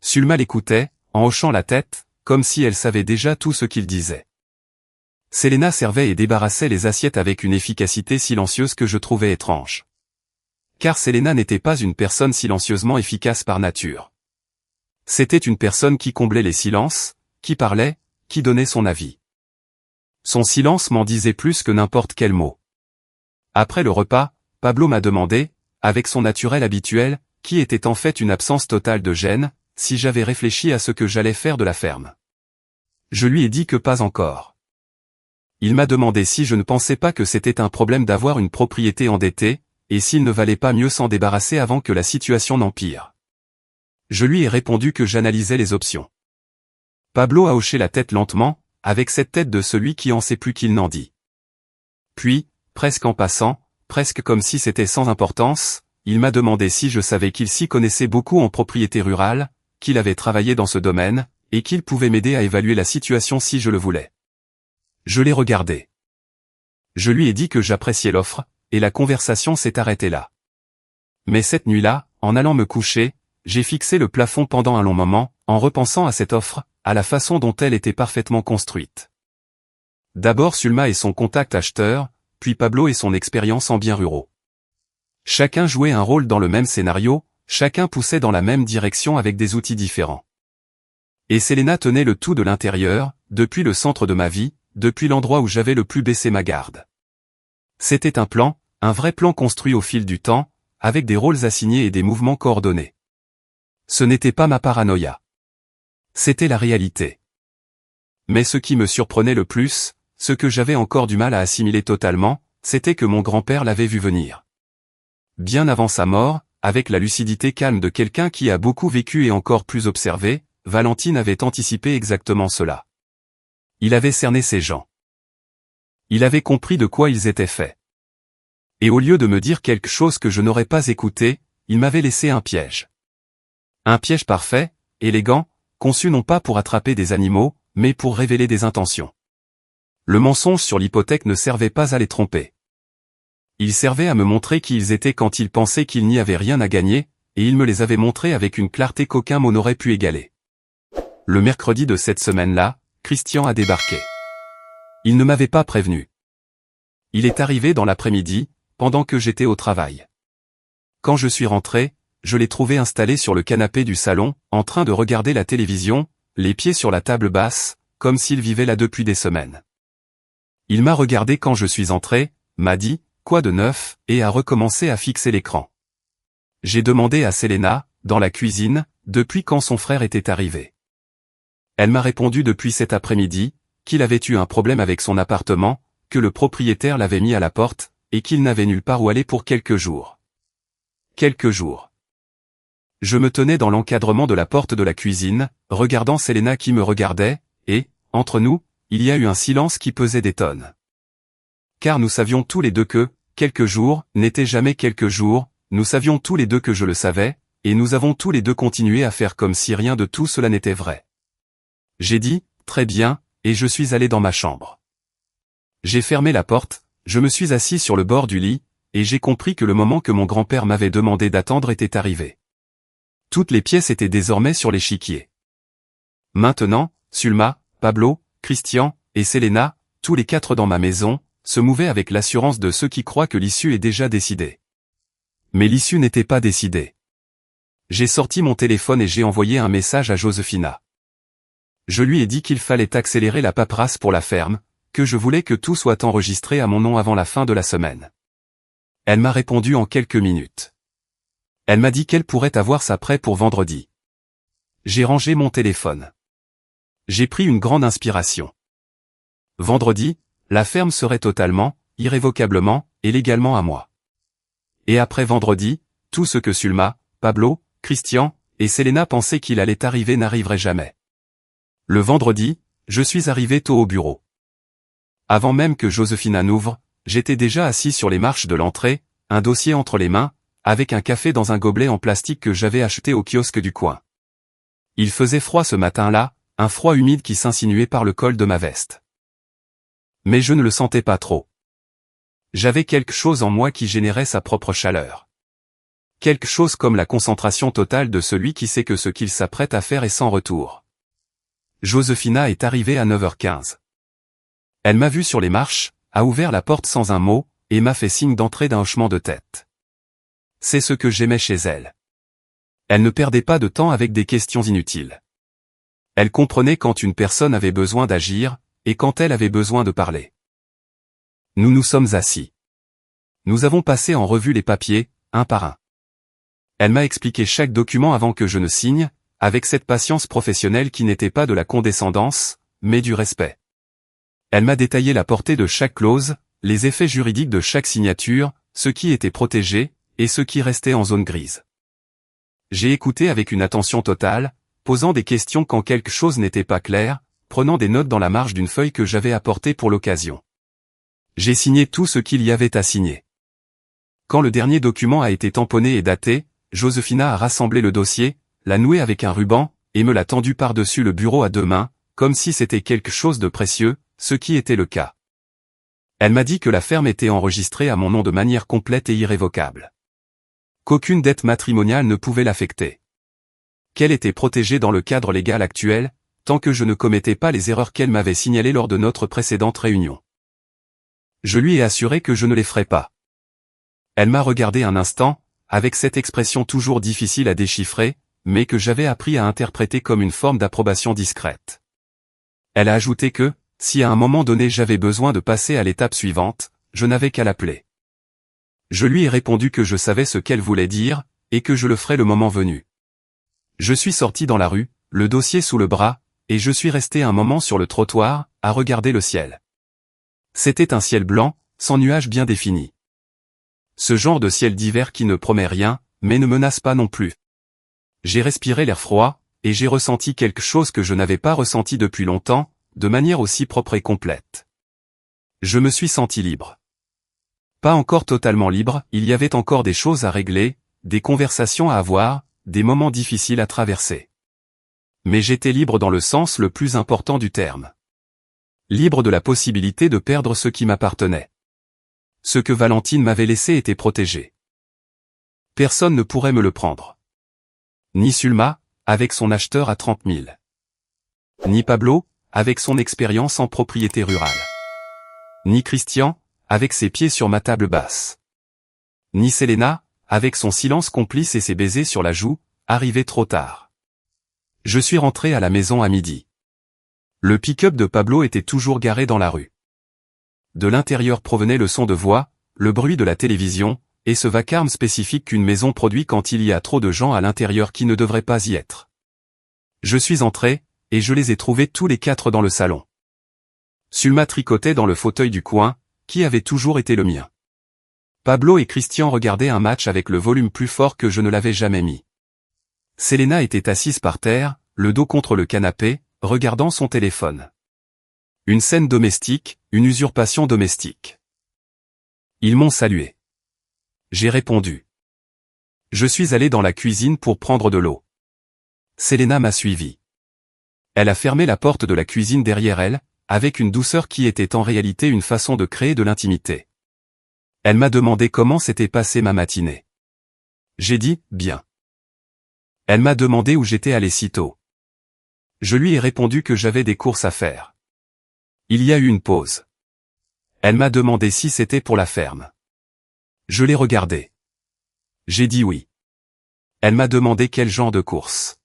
S1: Sulma l'écoutait, en hochant la tête, comme si elle savait déjà tout ce qu'il disait. Selena servait et débarrassait les assiettes avec une efficacité silencieuse que je trouvais étrange. Car Selena n'était pas une personne silencieusement efficace par nature. C'était une personne qui comblait les silences, qui parlait, qui donnait son avis. Son silence m'en disait plus que n'importe quel mot. Après le repas, Pablo m'a demandé, avec son naturel habituel, qui était en fait une absence totale de gêne, si j'avais réfléchi à ce que j'allais faire de la ferme. Je lui ai dit que pas encore. Il m'a demandé si je ne pensais pas que c'était un problème d'avoir une propriété endettée, et s'il ne valait pas mieux s'en débarrasser avant que la situation n'empire. Je lui ai répondu que j'analysais les options. Pablo a hoché la tête lentement, avec cette tête de celui qui en sait plus qu'il n'en dit. Puis, presque en passant, presque comme si c'était sans importance, il m'a demandé si je savais qu'il s'y connaissait beaucoup en propriété rurale, qu'il avait travaillé dans ce domaine, et qu'il pouvait m'aider à évaluer la situation si je le voulais. Je l'ai regardé. Je lui ai dit que j'appréciais l'offre, et la conversation s'est arrêtée là. Mais cette nuit-là, en allant me coucher, j'ai fixé le plafond pendant un long moment, en repensant à cette offre, à la façon dont elle était parfaitement construite. D'abord Sulma et son contact acheteur, puis Pablo et son expérience en biens ruraux. Chacun jouait un rôle dans le même scénario, chacun poussait dans la même direction avec des outils différents. Et Selena tenait le tout de l'intérieur, depuis le centre de ma vie, depuis l'endroit où j'avais le plus baissé ma garde. C'était un plan, un vrai plan construit au fil du temps, avec des rôles assignés et des mouvements coordonnés. Ce n'était pas ma paranoïa. C'était la réalité. Mais ce qui me surprenait le plus, ce que j'avais encore du mal à assimiler totalement, c'était que mon grand-père l'avait vu venir. Bien avant sa mort, avec la lucidité calme de quelqu'un qui a beaucoup vécu et encore plus observé, Valentine avait anticipé exactement cela. Il avait cerné ces gens. Il avait compris de quoi ils étaient faits. Et au lieu de me dire quelque chose que je n'aurais pas écouté, il m'avait laissé un piège. Un piège parfait, élégant, conçu non pas pour attraper des animaux, mais pour révéler des intentions. Le mensonge sur l'hypothèque ne servait pas à les tromper. Ils servaient à me montrer qui ils étaient quand ils pensaient qu'il n'y avait rien à gagner, et ils me les avaient montrés avec une clarté qu'aucun mot n'aurait pu égaler. Le mercredi de cette semaine-là, Christian a débarqué. Il ne m'avait pas prévenu. Il est arrivé dans l'après-midi, pendant que j'étais au travail. Quand je suis rentré, je l'ai trouvé installé sur le canapé du salon, en train de regarder la télévision, les pieds sur la table basse, comme s'il vivait là depuis des semaines. Il m'a regardé quand je suis entré, m'a dit « Quoi de neuf ?» et a recommencé à fixer l'écran. J'ai demandé à Selena, dans la cuisine, depuis quand son frère était arrivé. Elle m'a répondu depuis cet après-midi, qu'il avait eu un problème avec son appartement, que le propriétaire l'avait mis à la porte, et qu'il n'avait nulle part où aller pour quelques jours. Quelques jours. Je me tenais dans l'encadrement de la porte de la cuisine, regardant Selena qui me regardait, et, entre nous, il y a eu un silence qui pesait des tonnes. Car nous savions tous les deux que, quelques jours, n'étaient jamais quelques jours, nous savions tous les deux que je le savais, et nous avons tous les deux continué à faire comme si rien de tout cela n'était vrai. J'ai dit, très bien, et je suis allé dans ma chambre. J'ai fermé la porte, je me suis assis sur le bord du lit, et j'ai compris que le moment que mon grand-père m'avait demandé d'attendre était arrivé. Toutes les pièces étaient désormais sur l'échiquier. Maintenant, Sulma, Pablo, Christian, et Selena, tous les quatre dans ma maison, se mouvaient avec l'assurance de ceux qui croient que l'issue est déjà décidée. Mais l'issue n'était pas décidée. J'ai sorti mon téléphone et j'ai envoyé un message à Joséphina. Je lui ai dit qu'il fallait accélérer la paperasse pour la ferme, que je voulais que tout soit enregistré à mon nom avant la fin de la semaine. Elle m'a répondu en quelques minutes. Elle m'a dit qu'elle pourrait avoir ça prêt pour vendredi. J'ai rangé mon téléphone. J'ai pris une grande inspiration. Vendredi, la ferme serait totalement, irrévocablement, et légalement à moi. Et après vendredi, tout ce que Sulma, Pablo, Christian, et Selena pensaient qu'il allait arriver n'arriverait jamais. Le vendredi, je suis arrivé tôt au bureau. Avant même que Joséphina n'ouvre, j'étais déjà assis sur les marches de l'entrée, un dossier entre les mains, avec un café dans un gobelet en plastique que j'avais acheté au kiosque du coin. Il faisait froid ce matin-là, un froid humide qui s'insinuait par le col de ma veste. Mais je ne le sentais pas trop. J'avais quelque chose en moi qui générait sa propre chaleur. Quelque chose comme la concentration totale de celui qui sait que ce qu'il s'apprête à faire est sans retour. Joséphina est arrivée à 9h15. Elle m'a vu sur les marches, a ouvert la porte sans un mot, et m'a fait signe d'entrer d'un hochement de tête. C'est ce que j'aimais chez elle. Elle ne perdait pas de temps avec des questions inutiles. Elle comprenait quand une personne avait besoin d'agir, et quand elle avait besoin de parler. Nous nous sommes assis. Nous avons passé en revue les papiers, un par un. Elle m'a expliqué chaque document avant que je ne signe, avec cette patience professionnelle qui n'était pas de la condescendance, mais du respect. Elle m'a détaillé la portée de chaque clause, les effets juridiques de chaque signature, ce qui était protégé, et ce qui restait en zone grise. J'ai écouté avec une attention totale, posant des questions quand quelque chose n'était pas clair, prenant des notes dans la marge d'une feuille que j'avais apportée pour l'occasion. J'ai signé tout ce qu'il y avait à signer. Quand le dernier document a été tamponné et daté, Joséphina a rassemblé le dossier, l'a noué avec un ruban, et me l'a tendu par-dessus le bureau à deux mains, comme si c'était quelque chose de précieux, ce qui était le cas. Elle m'a dit que la ferme était enregistrée à mon nom de manière complète et irrévocable. Qu'aucune dette matrimoniale ne pouvait l'affecter. Qu'elle était protégée dans le cadre légal actuel, tant que je ne commettais pas les erreurs qu'elle m'avait signalées lors de notre précédente réunion. Je lui ai assuré que je ne les ferais pas. Elle m'a regardé un instant, avec cette expression toujours difficile à déchiffrer, mais que j'avais appris à interpréter comme une forme d'approbation discrète. Elle a ajouté que, si à un moment donné j'avais besoin de passer à l'étape suivante, je n'avais qu'à l'appeler. Je lui ai répondu que je savais ce qu'elle voulait dire, et que je le ferais le moment venu. Je suis sorti dans la rue, le dossier sous le bras, et je suis resté un moment sur le trottoir, à regarder le ciel. C'était un ciel blanc, sans nuages bien définis. Ce genre de ciel d'hiver qui ne promet rien, mais ne menace pas non plus. J'ai respiré l'air froid, et j'ai ressenti quelque chose que je n'avais pas ressenti depuis longtemps, de manière aussi propre et complète. Je me suis senti libre. Pas encore totalement libre, il y avait encore des choses à régler, des conversations à avoir, des moments difficiles à traverser. Mais j'étais libre dans le sens le plus important du terme. Libre de la possibilité de perdre ce qui m'appartenait. Ce que Valentine m'avait laissé était protégé. Personne ne pourrait me le prendre. Ni Sulma, avec son acheteur à 30 000. Ni Pablo, avec son expérience en propriété rurale. Ni Christian, avec ses pieds sur ma table basse. Ni Selena, avec son silence complice et ses baisers sur la joue, arrivés trop tard. Je suis rentré à la maison à midi. Le pick-up de Pablo était toujours garé dans la rue. De l'intérieur provenait le son de voix, le bruit de la télévision, et ce vacarme spécifique qu'une maison produit quand il y a trop de gens à l'intérieur qui ne devraient pas y être. Je suis entré, et je les ai trouvés tous les 4 dans le salon. Sulma tricotait dans le fauteuil du coin, qui avait toujours été le mien. Pablo et Christian regardaient un match avec le volume plus fort que je ne l'avais jamais mis. Selena était assise par terre, le dos contre le canapé, regardant son téléphone. Une scène domestique, une usurpation domestique. Ils m'ont salué. J'ai répondu. Je suis allé dans la cuisine pour prendre de l'eau. Selena m'a suivi. Elle a fermé la porte de la cuisine derrière elle, avec une douceur qui était en réalité une façon de créer de l'intimité. Elle m'a demandé comment s'était passée ma matinée. J'ai dit, bien. Elle m'a demandé où j'étais allé si tôt. Je lui ai répondu que j'avais des courses à faire. Il y a eu une pause. Elle m'a demandé si c'était pour la ferme. Je l'ai regardé. J'ai dit oui. Elle m'a demandé quel genre de courses.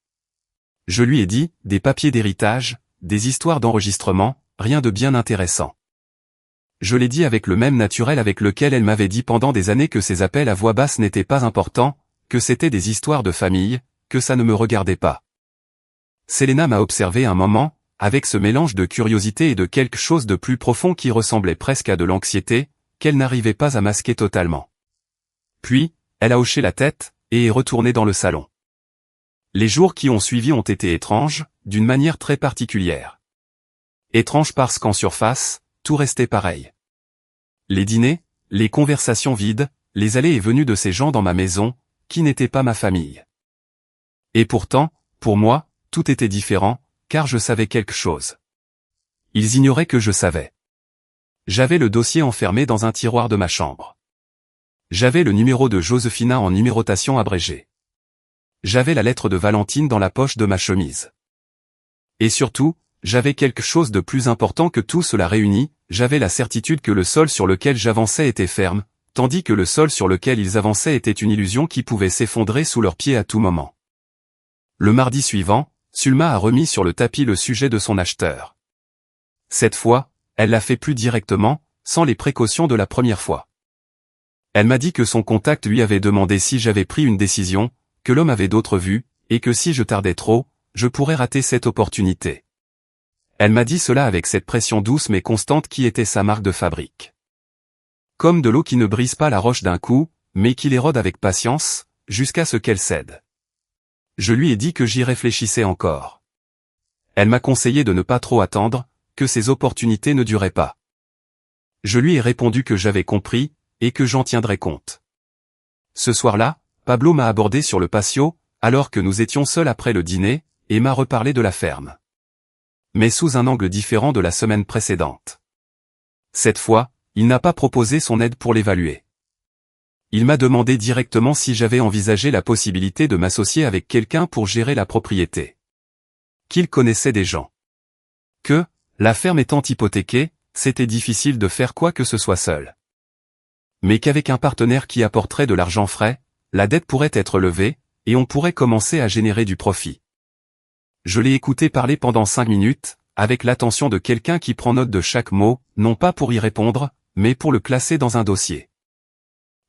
S1: Je lui ai dit, des papiers d'héritage, des histoires d'enregistrement, rien de bien intéressant. Je l'ai dit avec le même naturel avec lequel elle m'avait dit pendant des années que ces appels à voix basse n'étaient pas importants, que c'était des histoires de famille, que ça ne me regardait pas. Selena m'a observé un moment, avec ce mélange de curiosité et de quelque chose de plus profond qui ressemblait presque à de l'anxiété, qu'elle n'arrivait pas à masquer totalement. Puis, elle a hoché la tête, et est retournée dans le salon. Les jours qui ont suivi ont été étranges, d'une manière très particulière. Étranges parce qu'en surface, tout restait pareil. Les dîners, les conversations vides, les allées et venues de ces gens dans ma maison, qui n'étaient pas ma famille. Et pourtant, pour moi, tout était différent, car je savais quelque chose. Ils ignoraient que je savais. J'avais le dossier enfermé dans un tiroir de ma chambre. J'avais le numéro de Joséphina en numérotation abrégée. J'avais la lettre de Valentine dans la poche de ma chemise. Et surtout, j'avais quelque chose de plus important que tout cela réuni, j'avais la certitude que le sol sur lequel j'avançais était ferme, tandis que le sol sur lequel ils avançaient était une illusion qui pouvait s'effondrer sous leurs pieds à tout moment. Le mardi suivant, Sulma a remis sur le tapis le sujet de son acheteur. Cette fois, elle l'a fait plus directement, sans les précautions de la première fois. Elle m'a dit que son contact lui avait demandé si j'avais pris une décision, que l'homme avait d'autres vues, et que si je tardais trop, je pourrais rater cette opportunité. Elle m'a dit cela avec cette pression douce mais constante qui était sa marque de fabrique. Comme de l'eau qui ne brise pas la roche d'un coup, mais qui l'érode avec patience, jusqu'à ce qu'elle cède. Je lui ai dit que j'y réfléchissais encore. Elle m'a conseillé de ne pas trop attendre, que ces opportunités ne duraient pas. Je lui ai répondu que j'avais compris, et que j'en tiendrais compte. Ce soir-là, Pablo m'a abordé sur le patio, alors que nous étions seuls après le dîner, et m'a reparlé de la ferme. Mais sous un angle différent de la semaine précédente. Cette fois, il n'a pas proposé son aide pour l'évaluer. Il m'a demandé directement si j'avais envisagé la possibilité de m'associer avec quelqu'un pour gérer la propriété. Qu'il connaissait des gens. Que, la ferme étant hypothéquée, c'était difficile de faire quoi que ce soit seul. Mais qu'avec un partenaire qui apporterait de l'argent frais, la dette pourrait être levée, et on pourrait commencer à générer du profit. Je l'ai écouté parler pendant 5 minutes, avec l'attention de quelqu'un qui prend note de chaque mot, non pas pour y répondre, mais pour le classer dans un dossier.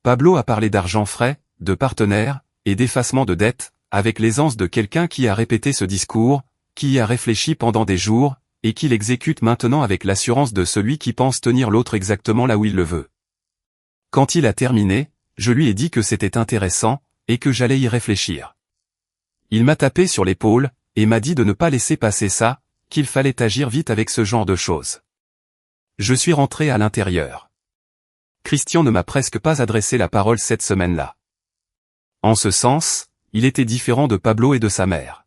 S1: Pablo a parlé d'argent frais, de partenaire, et d'effacement de dette, avec l'aisance de quelqu'un qui a répété ce discours, qui y a réfléchi pendant des jours, et qui l'exécute maintenant avec l'assurance de celui qui pense tenir l'autre exactement là où il le veut. Quand il a terminé, je lui ai dit que c'était intéressant, et que j'allais y réfléchir. Il m'a tapé sur l'épaule, et m'a dit de ne pas laisser passer ça, qu'il fallait agir vite avec ce genre de choses. Je suis rentré à l'intérieur. Christian ne m'a presque pas adressé la parole cette semaine-là. En ce sens, il était différent de Pablo et de sa mère.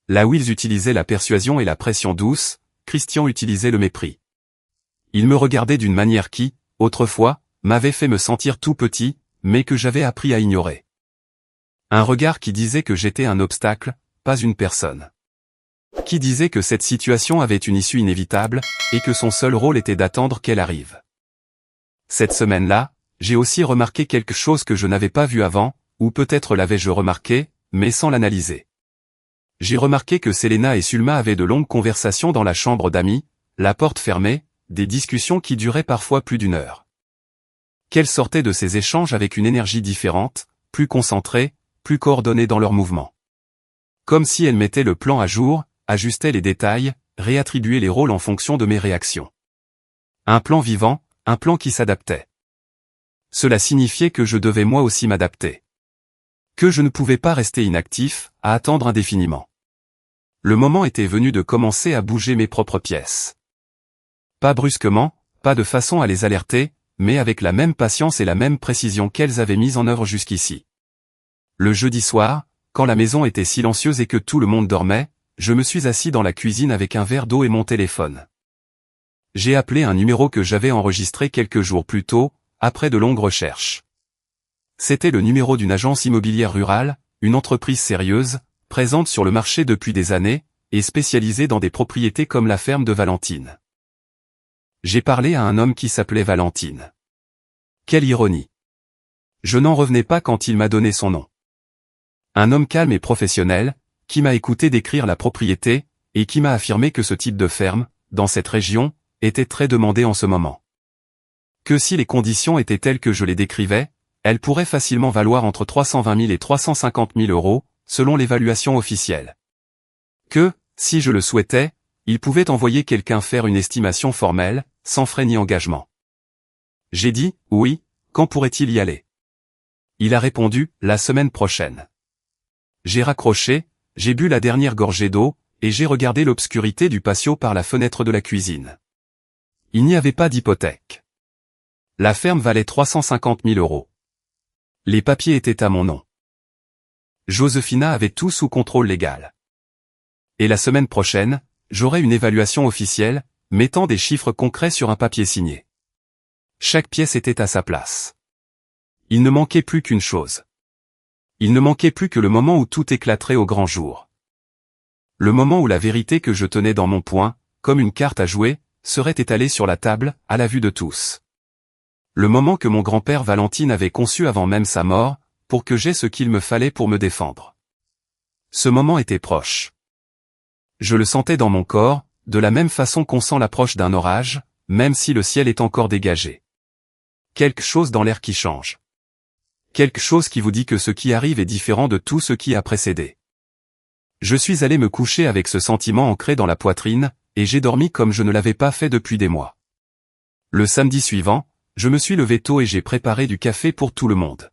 S1: Là où ils utilisaient la persuasion et la pression douce, Christian utilisait le mépris. Il me regardait d'une manière qui, autrefois, m'avait fait me sentir tout petit, mais que j'avais appris à ignorer. Un regard qui disait que j'étais un obstacle, pas une personne. Qui disait que cette situation avait une issue inévitable, et que son seul rôle était d'attendre qu'elle arrive. Cette semaine-là, j'ai aussi remarqué quelque chose que je n'avais pas vu avant, ou peut-être l'avais-je remarqué, mais sans l'analyser. J'ai remarqué que Selena et Sulma avaient de longues conversations dans la chambre d'amis, la porte fermée, des discussions qui duraient parfois plus d'1 heure. Qu'elles sortaient de ces échanges avec une énergie différente, plus concentrée, plus coordonnée dans leurs mouvements. Comme si elles mettaient le plan à jour, ajustaient les détails, réattribuaient les rôles en fonction de mes réactions. Un plan vivant, un plan qui s'adaptait. Cela signifiait que je devais moi aussi m'adapter. Que je ne pouvais pas rester inactif, à attendre indéfiniment. Le moment était venu de commencer à bouger mes propres pièces. Pas brusquement, pas de façon à les alerter, mais avec la même patience et la même précision qu'elles avaient mise en œuvre jusqu'ici. Le jeudi soir, quand la maison était silencieuse et que tout le monde dormait, je me suis assis dans la cuisine avec un verre d'eau et mon téléphone. J'ai appelé un numéro que j'avais enregistré quelques jours plus tôt, après de longues recherches. C'était le numéro d'une agence immobilière rurale, une entreprise sérieuse, présente sur le marché depuis des années, et spécialisée dans des propriétés comme la ferme de Valentine. J'ai parlé à un homme qui s'appelait Valentine. Quelle ironie. Je n'en revenais pas quand il m'a donné son nom. Un homme calme et professionnel, qui m'a écouté décrire la propriété, et qui m'a affirmé que ce type de ferme, dans cette région, était très demandé en ce moment. Que si les conditions étaient telles que je les décrivais, elles pourraient facilement valoir entre 320 000 et 350 000 euros, selon l'évaluation officielle. Que, si je le souhaitais, il pouvait envoyer quelqu'un faire une estimation formelle, sans frais ni engagement. J'ai dit, oui, quand pourrait-il y aller? Il a répondu, la semaine prochaine. J'ai raccroché, j'ai bu la dernière gorgée d'eau, et j'ai regardé l'obscurité du patio par la fenêtre de la cuisine. Il n'y avait pas d'hypothèque. La ferme valait 350 000 euros. Les papiers étaient à mon nom. Joséphina avait tout sous contrôle légal. Et la semaine prochaine, j'aurai une évaluation officielle, mettant des chiffres concrets sur un papier signé. Chaque pièce était à sa place. Il ne manquait plus qu'une chose. Il ne manquait plus que le moment où tout éclaterait au grand jour. Le moment où la vérité que je tenais dans mon poing, comme une carte à jouer, serait étalée sur la table, à la vue de tous. Le moment que mon grand-père Valentine avait conçu avant même sa mort, pour que j'aie ce qu'il me fallait pour me défendre. Ce moment était proche. Je le sentais dans mon corps, de la même façon qu'on sent l'approche d'un orage, même si le ciel est encore dégagé. Quelque chose dans l'air qui change. Quelque chose qui vous dit que ce qui arrive est différent de tout ce qui a précédé. Je suis allé me coucher avec ce sentiment ancré dans la poitrine, et j'ai dormi comme je ne l'avais pas fait depuis des mois. Le samedi suivant, je me suis levé tôt et j'ai préparé du café pour tout le monde.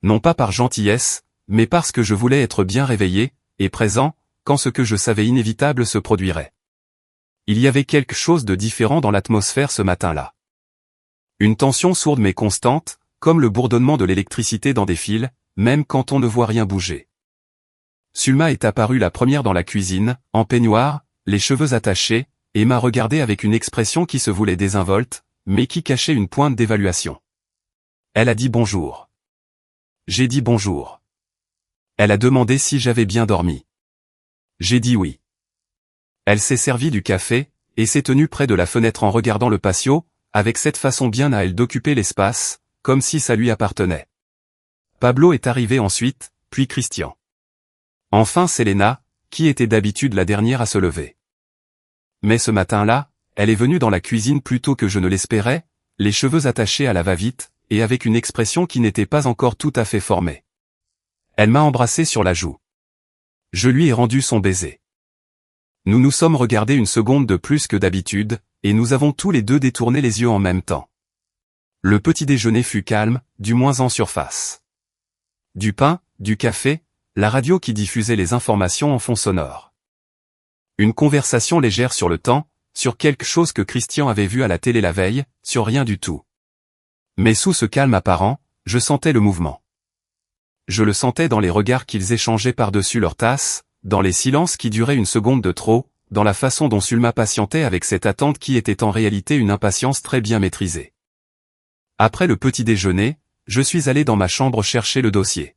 S1: Non pas par gentillesse, mais parce que je voulais être bien réveillé, et présent, quand ce que je savais inévitable se produirait. Il y avait quelque chose de différent dans l'atmosphère ce matin-là. Une tension sourde mais constante, comme le bourdonnement de l'électricité dans des fils, même quand on ne voit rien bouger. Sulma est apparue la première dans la cuisine, en peignoir, les cheveux attachés, et m'a regardé avec une expression qui se voulait désinvolte, mais qui cachait une pointe d'évaluation. Elle a dit bonjour. J'ai dit bonjour. Elle a demandé si j'avais bien dormi. J'ai dit oui. Elle s'est servie du café, et s'est tenue près de la fenêtre en regardant le patio, avec cette façon bien à elle d'occuper l'espace, comme si ça lui appartenait. Pablo est arrivé ensuite, puis Christian. Enfin Selena, qui était d'habitude la dernière à se lever. Mais ce matin-là, elle est venue dans la cuisine plus tôt que je ne l'espérais, les cheveux attachés à la va-vite, et avec une expression qui n'était pas encore tout à fait formée. Elle m'a embrassé sur la joue. Je lui ai rendu son baiser. Nous nous sommes regardés une seconde de plus que d'habitude, et nous avons tous les deux détourné les yeux en même temps. Le petit déjeuner fut calme, du moins en surface. Du pain, du café, la radio qui diffusait les informations en fond sonore. Une conversation légère sur le temps, sur quelque chose que Christian avait vu à la télé la veille, sur rien du tout. Mais sous ce calme apparent, je sentais le mouvement. Je le sentais dans les regards qu'ils échangeaient par-dessus leur tasse, dans les silences qui duraient une seconde de trop, dans la façon dont Sulma patientait avec cette attente qui était en réalité une impatience très bien maîtrisée. Après le petit déjeuner, je suis allé dans ma chambre chercher le dossier.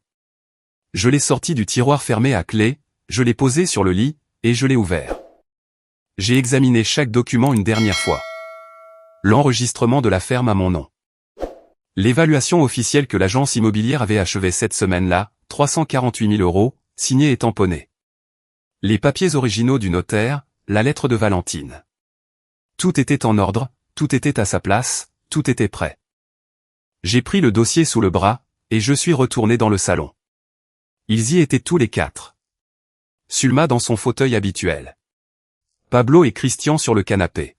S1: Je l'ai sorti du tiroir fermé à clé, je l'ai posé sur le lit, et je l'ai ouvert. J'ai examiné chaque document une dernière fois. L'enregistrement de la ferme à mon nom. L'évaluation officielle que l'agence immobilière avait achevée cette semaine-là, 348 000 €, signée et tamponnée. Les papiers originaux du notaire, la lettre de Valentine. Tout était en ordre, tout était à sa place, tout était prêt. J'ai pris le dossier sous le bras, et je suis retourné dans le salon. Ils y étaient tous les quatre. Sulma dans son fauteuil habituel. Pablo et Christian sur le canapé.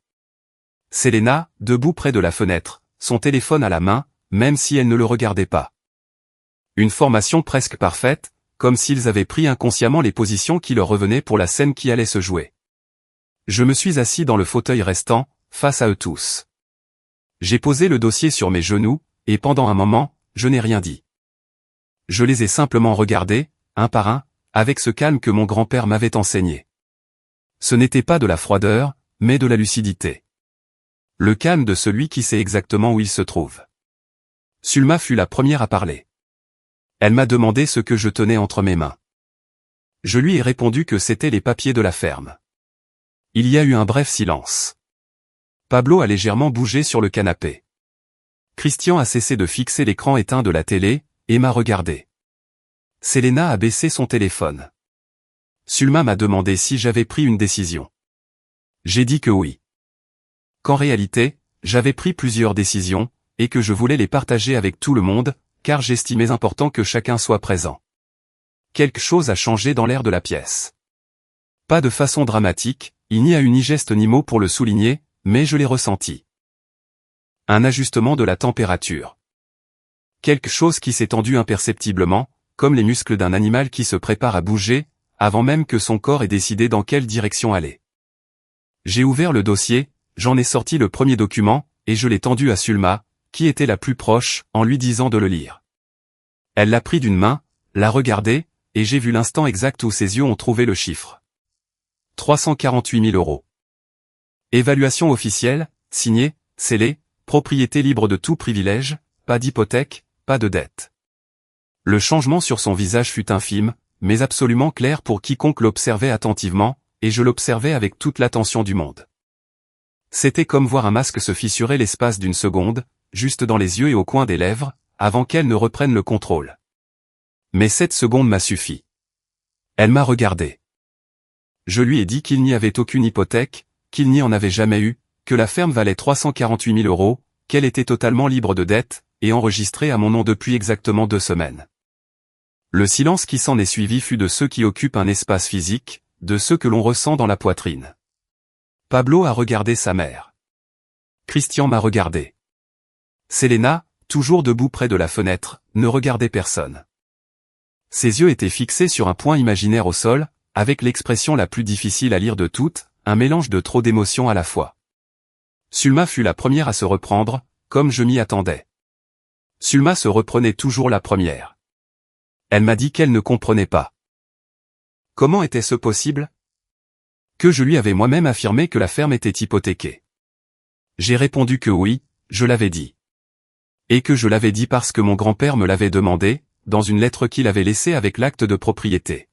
S1: Selena, debout près de la fenêtre, son téléphone à la main, même si elle ne le regardait pas. Une formation presque parfaite, comme s'ils avaient pris inconsciemment les positions qui leur revenaient pour la scène qui allait se jouer. Je me suis assis dans le fauteuil restant, face à eux tous. J'ai posé le dossier sur mes genoux, et pendant un moment, je n'ai rien dit. Je les ai simplement regardés, un par un, avec ce calme que mon grand-père m'avait enseigné. Ce n'était pas de la froideur, mais de la lucidité. Le calme de celui qui sait exactement où il se trouve. Sulma fut la première à parler. Elle m'a demandé ce que je tenais entre mes mains. Je lui ai répondu que c'étaient les papiers de la ferme. Il y a eu un bref silence. Pablo a légèrement bougé sur le canapé. Christian a cessé de fixer l'écran éteint de la télé, et m'a regardé. Selena a baissé son téléphone. Sulma m'a demandé si j'avais pris une décision. J'ai dit que oui. Qu'en réalité, j'avais pris plusieurs décisions, et que je voulais les partager avec tout le monde, car j'estimais important que chacun soit présent. Quelque chose a changé dans l'air de la pièce. Pas de façon dramatique, il n'y a eu ni geste ni mot pour le souligner, mais je l'ai ressenti. Un ajustement de la température. Quelque chose qui s'est tendu imperceptiblement, comme les muscles d'un animal qui se prépare à bouger, avant même que son corps ait décidé dans quelle direction aller. J'ai ouvert le dossier, j'en ai sorti le premier document, et je l'ai tendu à Sulma, qui était la plus proche, en lui disant de le lire. Elle l'a pris d'une main, l'a regardé, et j'ai vu l'instant exact où ses yeux ont trouvé le chiffre. 348 000 €. Évaluation officielle, signée, scellée, propriété libre de tout privilège, pas d'hypothèque, pas de dette. Le changement sur son visage fut infime, mais absolument clair pour quiconque l'observait attentivement, et je l'observais avec toute l'attention du monde. C'était comme voir un masque se fissurer l'espace d'une seconde, juste dans les yeux et au coin des lèvres, avant qu'elle ne reprenne le contrôle. Mais cette seconde m'a suffi. Elle m'a regardé. Je lui ai dit qu'il n'y avait aucune hypothèque, qu'il n'y en avait jamais eu, que la ferme valait 348 000 €, qu'elle était totalement libre de dettes, et enregistrée à mon nom depuis exactement 2 semaines. Le silence qui s'en est suivi fut de ceux qui occupent un espace physique, de ceux que l'on ressent dans la poitrine. Pablo a regardé sa mère. Christian m'a regardé. Selena, toujours debout près de la fenêtre, ne regardait personne. Ses yeux étaient fixés sur un point imaginaire au sol, avec l'expression la plus difficile à lire de toutes, un mélange de trop d'émotions à la fois. Sulma fut la première à se reprendre, comme je m'y attendais. Sulma se reprenait toujours la première. Elle m'a dit qu'elle ne comprenait pas. Comment était-ce possible? Que je lui avais moi-même affirmé que la ferme était hypothéquée. J'ai répondu que oui, je l'avais dit. Et que je l'avais dit parce que mon grand-père me l'avait demandé, dans une lettre qu'il avait laissée avec l'acte de propriété.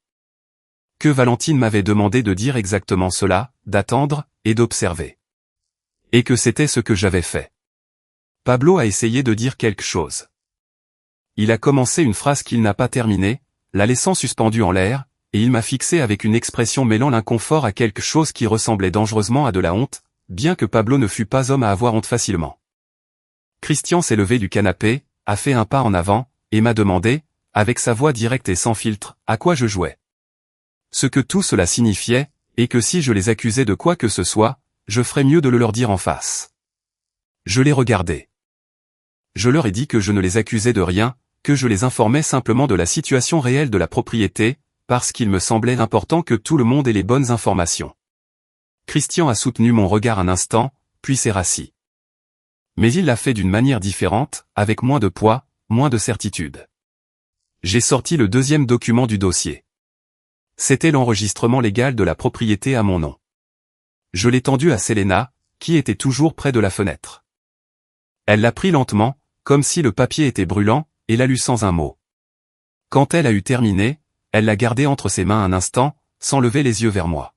S1: Que Valentine m'avait demandé de dire exactement cela, d'attendre, et d'observer. Et que c'était ce que j'avais fait. Pablo a essayé de dire quelque chose. Il a commencé une phrase qu'il n'a pas terminée, la laissant suspendue en l'air, et il m'a fixé avec une expression mêlant l'inconfort à quelque chose qui ressemblait dangereusement à de la honte, bien que Pablo ne fût pas homme à avoir honte facilement. Christian s'est levé du canapé, a fait un pas en avant, et m'a demandé, avec sa voix directe et sans filtre, à quoi je jouais. Ce que tout cela signifiait, et que si je les accusais de quoi que ce soit, je ferais mieux de le leur dire en face. Je les regardais. Je leur ai dit que je ne les accusais de rien, que je les informais simplement de la situation réelle de la propriété, parce qu'il me semblait important que tout le monde ait les bonnes informations. Christian a soutenu mon regard un instant, puis s'est rassis. Mais il l'a fait d'une manière différente, avec moins de poids, moins de certitude. J'ai sorti le deuxième document du dossier. C'était l'enregistrement légal de la propriété à mon nom. Je l'ai tendu à Selena, qui était toujours près de la fenêtre. Elle l'a pris lentement, comme si le papier était brûlant, et l'a lu sans un mot. Quand elle a eu terminé, elle l'a gardé entre ses mains un instant, sans lever les yeux vers moi.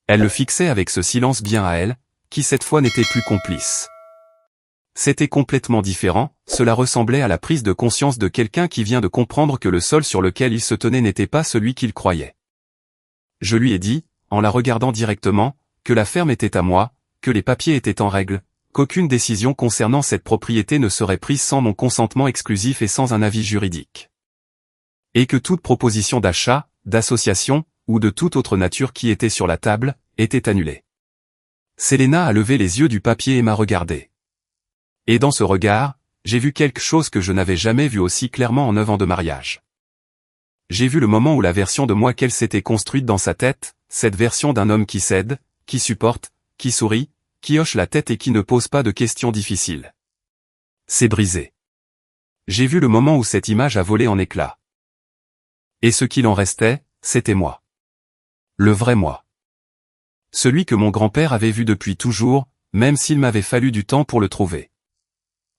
S1: Elle le fixait avec ce silence bien à elle, qui cette fois n'était plus complice. C'était complètement différent, cela ressemblait à la prise de conscience de quelqu'un qui vient de comprendre que le sol sur lequel il se tenait n'était pas celui qu'il croyait. Je lui ai dit, en la regardant directement, que la ferme était à moi, que les papiers étaient en règle, qu'aucune décision concernant cette propriété ne serait prise sans mon consentement exclusif et sans un avis juridique. Et que toute proposition d'achat, d'association, ou de toute autre nature qui était sur la table, était annulée. Selena a levé les yeux du papier et m'a regardé. Et dans ce regard, j'ai vu quelque chose que je n'avais jamais vu aussi clairement en 9 ans de mariage. J'ai vu le moment où la version de moi qu'elle s'était construite dans sa tête, cette version d'un homme qui cède, qui supporte, qui sourit, qui hoche la tête et qui ne pose pas de questions difficiles. C'est brisé. J'ai vu le moment où cette image a volé en éclats. Et ce qu'il en restait, c'était moi. Le vrai moi. Celui que mon grand-père avait vu depuis toujours, même s'il m'avait fallu du temps pour le trouver.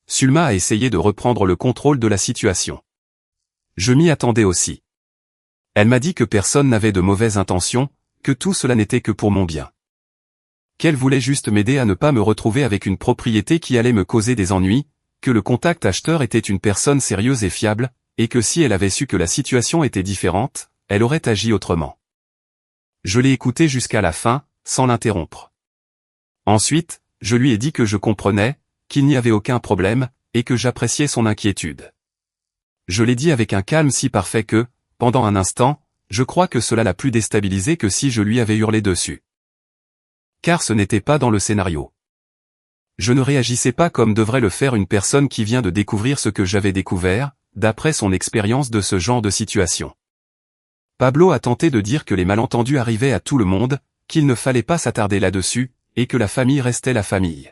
S1: Sulma a essayé de reprendre le contrôle de la situation. Je m'y attendais aussi. Elle m'a dit que personne n'avait de mauvaises intentions, que tout cela n'était que pour mon bien. Qu'elle voulait juste m'aider à ne pas me retrouver avec une propriété qui allait me causer des ennuis, que le contact acheteur était une personne sérieuse et fiable, et que si elle avait su que la situation était différente, elle aurait agi autrement. Je l'ai écoutée jusqu'à la fin, sans l'interrompre. Ensuite, je lui ai dit que je comprenais, qu'il n'y avait aucun problème, et que j'appréciais son inquiétude. Je l'ai dit avec un calme si parfait que, pendant un instant, je crois que cela l'a plus déstabilisé que si je lui avais hurlé dessus. Car ce n'était pas dans le scénario. Je ne réagissais pas comme devrait le faire une personne qui vient de découvrir ce que j'avais découvert, d'après son expérience de ce genre de situation. Pablo a tenté de dire que les malentendus arrivaient à tout le monde, qu'il ne fallait pas s'attarder là-dessus, et que la famille restait la famille.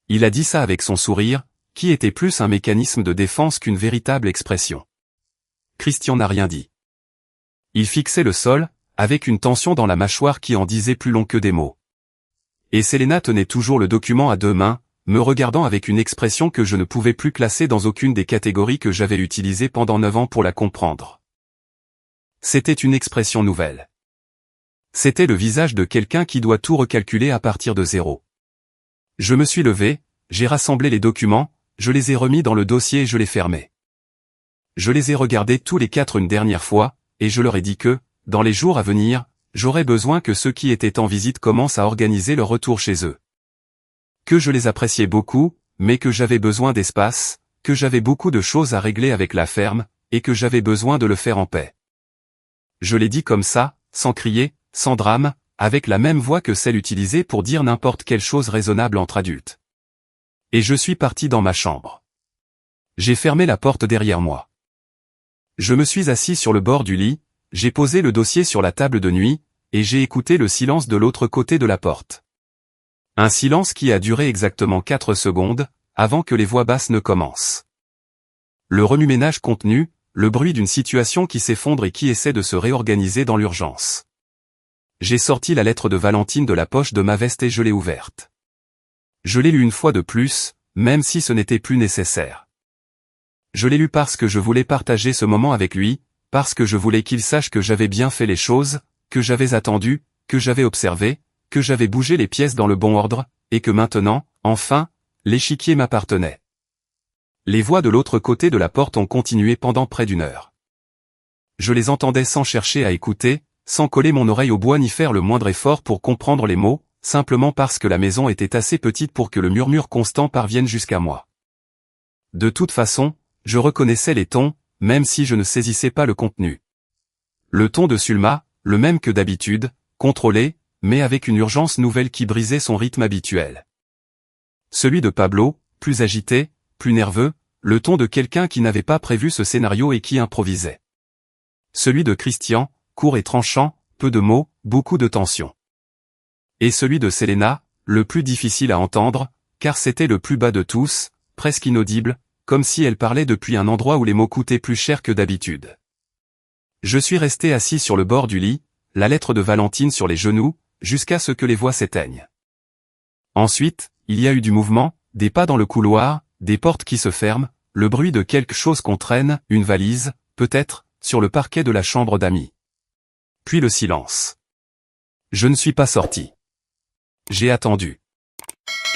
S1: Il a dit ça avec son sourire, qui était plus un mécanisme de défense qu'une véritable expression. Christian n'a rien dit. Il fixait le sol, avec une tension dans la mâchoire qui en disait plus long que des mots. Et Selena tenait toujours le document à 2 mains, me regardant avec une expression que je ne pouvais plus classer dans aucune des catégories que j'avais utilisées pendant 9 ans pour la comprendre. C'était une expression nouvelle. C'était le visage de quelqu'un qui doit tout recalculer à partir de zéro. Je me suis levé, j'ai rassemblé les documents, je les ai remis dans le dossier et je les fermais. Je les ai regardés tous les 4 une dernière fois, et je leur ai dit que, dans les jours à venir, j'aurais besoin que ceux qui étaient en visite commencent à organiser leur retour chez eux. Que je les appréciais beaucoup, mais que j'avais besoin d'espace, que j'avais beaucoup de choses à régler avec la ferme, et que j'avais besoin de le faire en paix. Je l'ai dit comme ça, sans crier, sans drame, avec la même voix que celle utilisée pour dire n'importe quelle chose raisonnable entre adultes. Et je suis parti dans ma chambre. J'ai fermé la porte derrière moi. Je me suis assis sur le bord du lit, j'ai posé le dossier sur la table de nuit, et j'ai écouté le silence de l'autre côté de la porte. Un silence qui a duré exactement 4 secondes, avant que les voix basses ne commencent. Le remue-ménage contenu, le bruit d'une situation qui s'effondre et qui essaie de se réorganiser dans l'urgence. J'ai sorti la lettre de Valentine de la poche de ma veste et je l'ai ouverte. Je l'ai lue une fois de plus, même si ce n'était plus nécessaire. Je l'ai lu parce que je voulais partager ce moment avec lui, parce que je voulais qu'il sache que j'avais bien fait les choses, que j'avais attendu, que j'avais observé, que j'avais bougé les pièces dans le bon ordre, et que maintenant, enfin, l'échiquier m'appartenait. Les voix de l'autre côté de la porte ont continué pendant près d'1 heure. Je les entendais sans chercher à écouter, sans coller mon oreille au bois ni faire le moindre effort pour comprendre les mots, simplement parce que la maison était assez petite pour que le murmure constant parvienne jusqu'à moi. De toute façon, je reconnaissais les tons, même si je ne saisissais pas le contenu. Le ton de Sulma, le même que d'habitude, contrôlé, mais avec une urgence nouvelle qui brisait son rythme habituel. Celui de Pablo, plus agité, plus nerveux, le ton de quelqu'un qui n'avait pas prévu ce scénario et qui improvisait. Celui de Christian, court et tranchant, peu de mots, beaucoup de tension. Et celui de Selena, le plus difficile à entendre, car c'était le plus bas de tous, presque inaudible, comme si elle parlait depuis un endroit où les mots coûtaient plus cher que d'habitude. Je suis resté assis sur le bord du lit, la lettre de Valentine sur les genoux, jusqu'à ce que les voix s'éteignent. Ensuite, il y a eu du mouvement, des pas dans le couloir, des portes qui se ferment, le bruit de quelque chose qu'on traîne, une valise, peut-être, sur le parquet de la chambre d'amis. Puis le silence. Je ne suis pas sorti. J'ai attendu.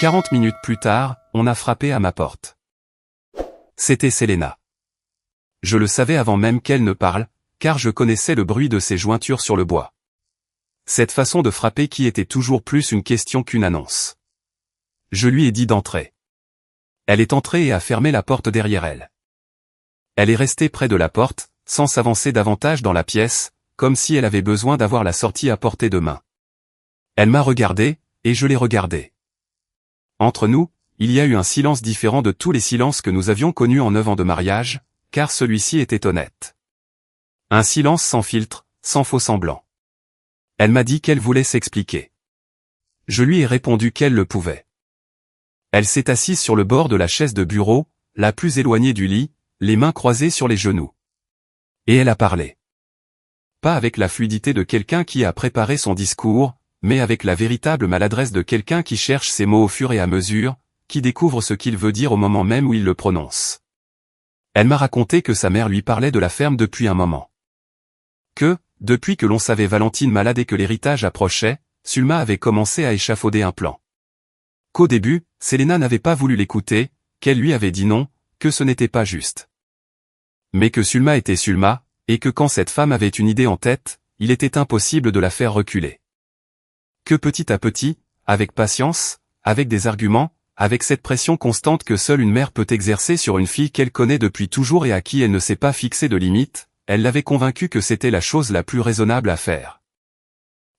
S1: 40 minutes plus tard, on a frappé à ma porte. C'était Selena. Je le savais avant même qu'elle ne parle, car je connaissais le bruit de ses jointures sur le bois. Cette façon de frapper qui était toujours plus une question qu'une annonce. Je lui ai dit d'entrer. Elle est entrée et a fermé la porte derrière elle. Elle est restée près de la porte, sans s'avancer davantage dans la pièce, comme si elle avait besoin d'avoir la sortie à portée de main. Elle m'a regardé, et je l'ai regardée. Entre nous, il y a eu un silence différent de tous les silences que nous avions connus en 9 ans de mariage, car celui-ci était honnête. Un silence sans filtre, sans faux semblant. Elle m'a dit qu'elle voulait s'expliquer. Je lui ai répondu qu'elle le pouvait. Elle s'est assise sur le bord de la chaise de bureau, la plus éloignée du lit, les mains croisées sur les genoux. Et elle a parlé. Pas avec la fluidité de quelqu'un qui a préparé son discours, mais avec la véritable maladresse de quelqu'un qui cherche ses mots au fur et à mesure, qui découvre ce qu'il veut dire au moment même où il le prononce. Elle m'a raconté que sa mère lui parlait de la ferme depuis un moment. Que, depuis que l'on savait Valentine malade et que l'héritage approchait, Sulma avait commencé à échafauder un plan. Qu'au début, Selena n'avait pas voulu l'écouter, qu'elle lui avait dit non, que ce n'était pas juste. Mais que Sulma était Sulma, et que quand cette femme avait une idée en tête, il était impossible de la faire reculer. Que petit à petit, avec patience, avec des arguments, avec cette pression constante que seule une mère peut exercer sur une fille qu'elle connaît depuis toujours et à qui elle ne s'est pas fixé de limite, elle l'avait convaincue que c'était la chose la plus raisonnable à faire.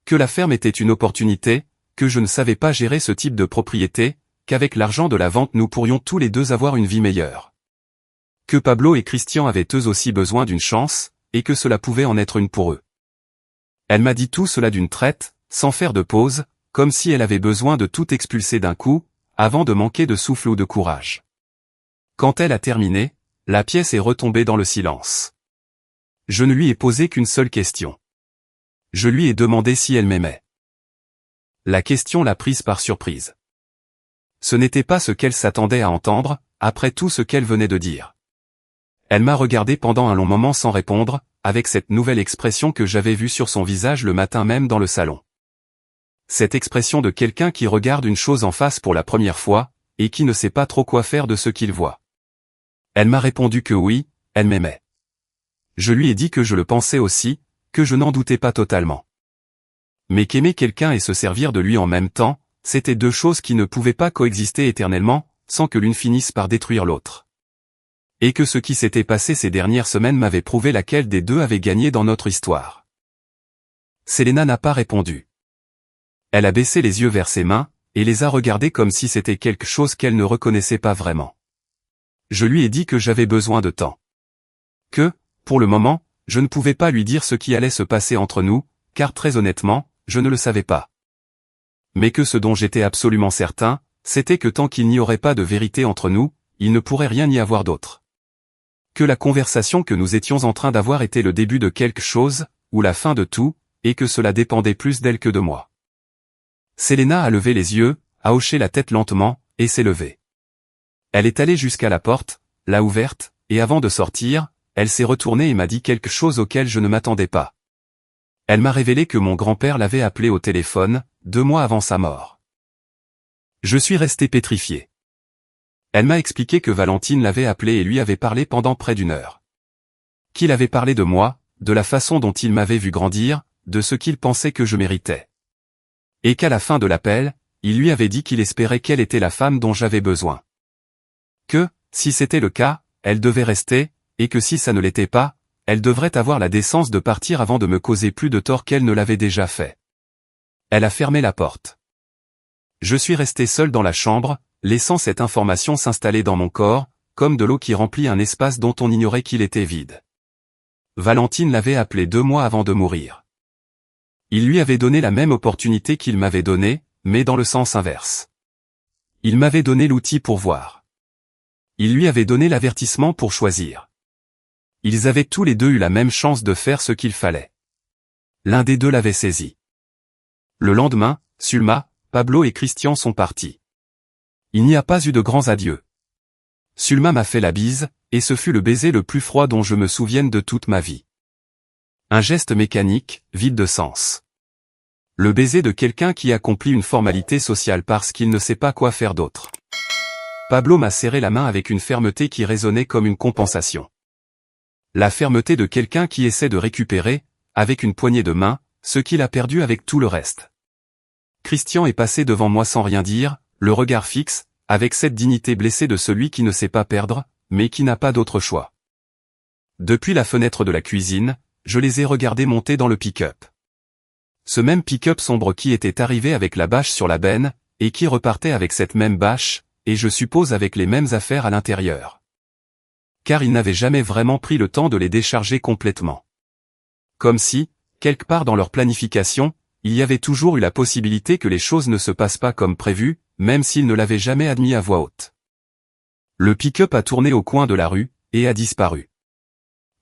S1: Que la ferme était une opportunité, que je ne savais pas gérer ce type de propriété, qu'avec l'argent de la vente nous pourrions tous les deux avoir une vie meilleure. Que Pablo et Christian avaient eux aussi besoin d'une chance, et que cela pouvait en être une pour eux. Elle m'a dit tout cela d'une traite, sans faire de pause, comme si elle avait besoin de tout expulser d'un coup, avant de manquer de souffle ou de courage. Quand elle a terminé, la pièce est retombée dans le silence. Je ne lui ai posé qu'une seule question. Je lui ai demandé si elle m'aimait. La question l'a prise par surprise. Ce n'était pas ce qu'elle s'attendait à entendre, après tout ce qu'elle venait de dire. Elle m'a regardé pendant un long moment sans répondre, avec cette nouvelle expression que j'avais vue sur son visage le matin même dans le salon. Cette expression de quelqu'un qui regarde une chose en face pour la première fois, et qui ne sait pas trop quoi faire de ce qu'il voit. Elle m'a répondu que oui, elle m'aimait. Je lui ai dit que je le pensais aussi, que je n'en doutais pas totalement. Mais qu'aimer quelqu'un et se servir de lui en même temps, c'était deux choses qui ne pouvaient pas coexister éternellement, sans que l'une finisse par détruire l'autre. Et que ce qui s'était passé ces dernières semaines m'avait prouvé laquelle des deux avait gagné dans notre histoire. Selena n'a pas répondu. Elle a baissé les yeux vers ses mains, et les a regardés comme si c'était quelque chose qu'elle ne reconnaissait pas vraiment. Je lui ai dit que j'avais besoin de temps. Que, pour le moment, je ne pouvais pas lui dire ce qui allait se passer entre nous, car très honnêtement, je ne le savais pas. Mais que ce dont j'étais absolument certain, c'était que tant qu'il n'y aurait pas de vérité entre nous, il ne pourrait rien y avoir d'autre. Que la conversation que nous étions en train d'avoir était le début de quelque chose, ou la fin de tout, et que cela dépendait plus d'elle que de moi. Selena a levé les yeux, a hoché la tête lentement, et s'est levée. Elle est allée jusqu'à la porte, l'a ouverte, et avant de sortir, elle s'est retournée et m'a dit quelque chose auquel je ne m'attendais pas. Elle m'a révélé que mon grand-père l'avait appelée au téléphone, 2 mois avant sa mort. Je suis resté pétrifié. Elle m'a expliqué que Valentine l'avait appelé et lui avait parlé pendant près d'1 heure. Qu'il avait parlé de moi, de la façon dont il m'avait vu grandir, de ce qu'il pensait que je méritais. Et qu'à la fin de l'appel, il lui avait dit qu'il espérait qu'elle était la femme dont j'avais besoin. Que, si c'était le cas, elle devait rester, et que si ça ne l'était pas, elle devrait avoir la décence de partir avant de me causer plus de tort qu'elle ne l'avait déjà fait. Elle a fermé la porte. Je suis resté seul dans la chambre, laissant cette information s'installer dans mon corps, comme de l'eau qui remplit un espace dont on ignorait qu'il était vide. Valentine l'avait appelé 2 mois avant de mourir. Il lui avait donné la même opportunité qu'il m'avait donnée, mais dans le sens inverse. Il m'avait donné l'outil pour voir. Il lui avait donné l'avertissement pour choisir. Ils avaient tous les deux eu la même chance de faire ce qu'il fallait. L'un des deux l'avait saisi. Le lendemain, Sulma, Pablo et Christian sont partis. Il n'y a pas eu de grands adieux. Sulma m'a fait la bise, et ce fut le baiser le plus froid dont je me souvienne de toute ma vie. Un geste mécanique, vide de sens. Le baiser de quelqu'un qui accomplit une formalité sociale parce qu'il ne sait pas quoi faire d'autre. Pablo m'a serré la main avec une fermeté qui résonnait comme une compensation. La fermeté de quelqu'un qui essaie de récupérer, avec une poignée de main, ce qu'il a perdu avec tout le reste. Christian est passé devant moi sans rien dire, le regard fixe, avec cette dignité blessée de celui qui ne sait pas perdre, mais qui n'a pas d'autre choix. Depuis la fenêtre de la cuisine, je les ai regardés monter dans le pick-up. Ce même pick-up sombre qui était arrivé avec la bâche sur la benne, et qui repartait avec cette même bâche, et je suppose avec les mêmes affaires à l'intérieur. Car ils n'avaient jamais vraiment pris le temps de les décharger complètement. Comme si, quelque part dans leur planification, il y avait toujours eu la possibilité que les choses ne se passent pas comme prévu, même s'ils ne l'avaient jamais admis à voix haute. Le pick-up a tourné au coin de la rue, et a disparu.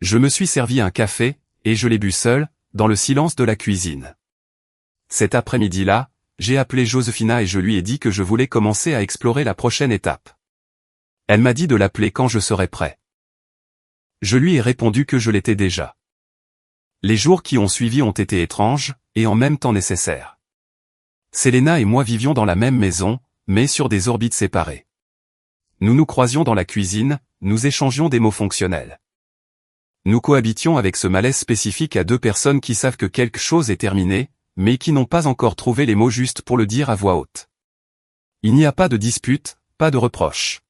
S1: Je me suis servi un café, et je l'ai bu seul, dans le silence de la cuisine. Cet après-midi-là, j'ai appelé Josefina et je lui ai dit que je voulais commencer à explorer la prochaine étape. Elle m'a dit de l'appeler quand je serais prêt. Je lui ai répondu que je l'étais déjà. Les jours qui ont suivi ont été étranges, et en même temps nécessaires. Selena et moi vivions dans la même maison, mais sur des orbites séparées. Nous nous croisions dans la cuisine, nous échangions des mots fonctionnels. Nous cohabitions avec ce malaise spécifique à deux personnes qui savent que quelque chose est terminé, mais qui n'ont pas encore trouvé les mots justes pour le dire à voix haute. Il n'y a pas de dispute, pas de reproche.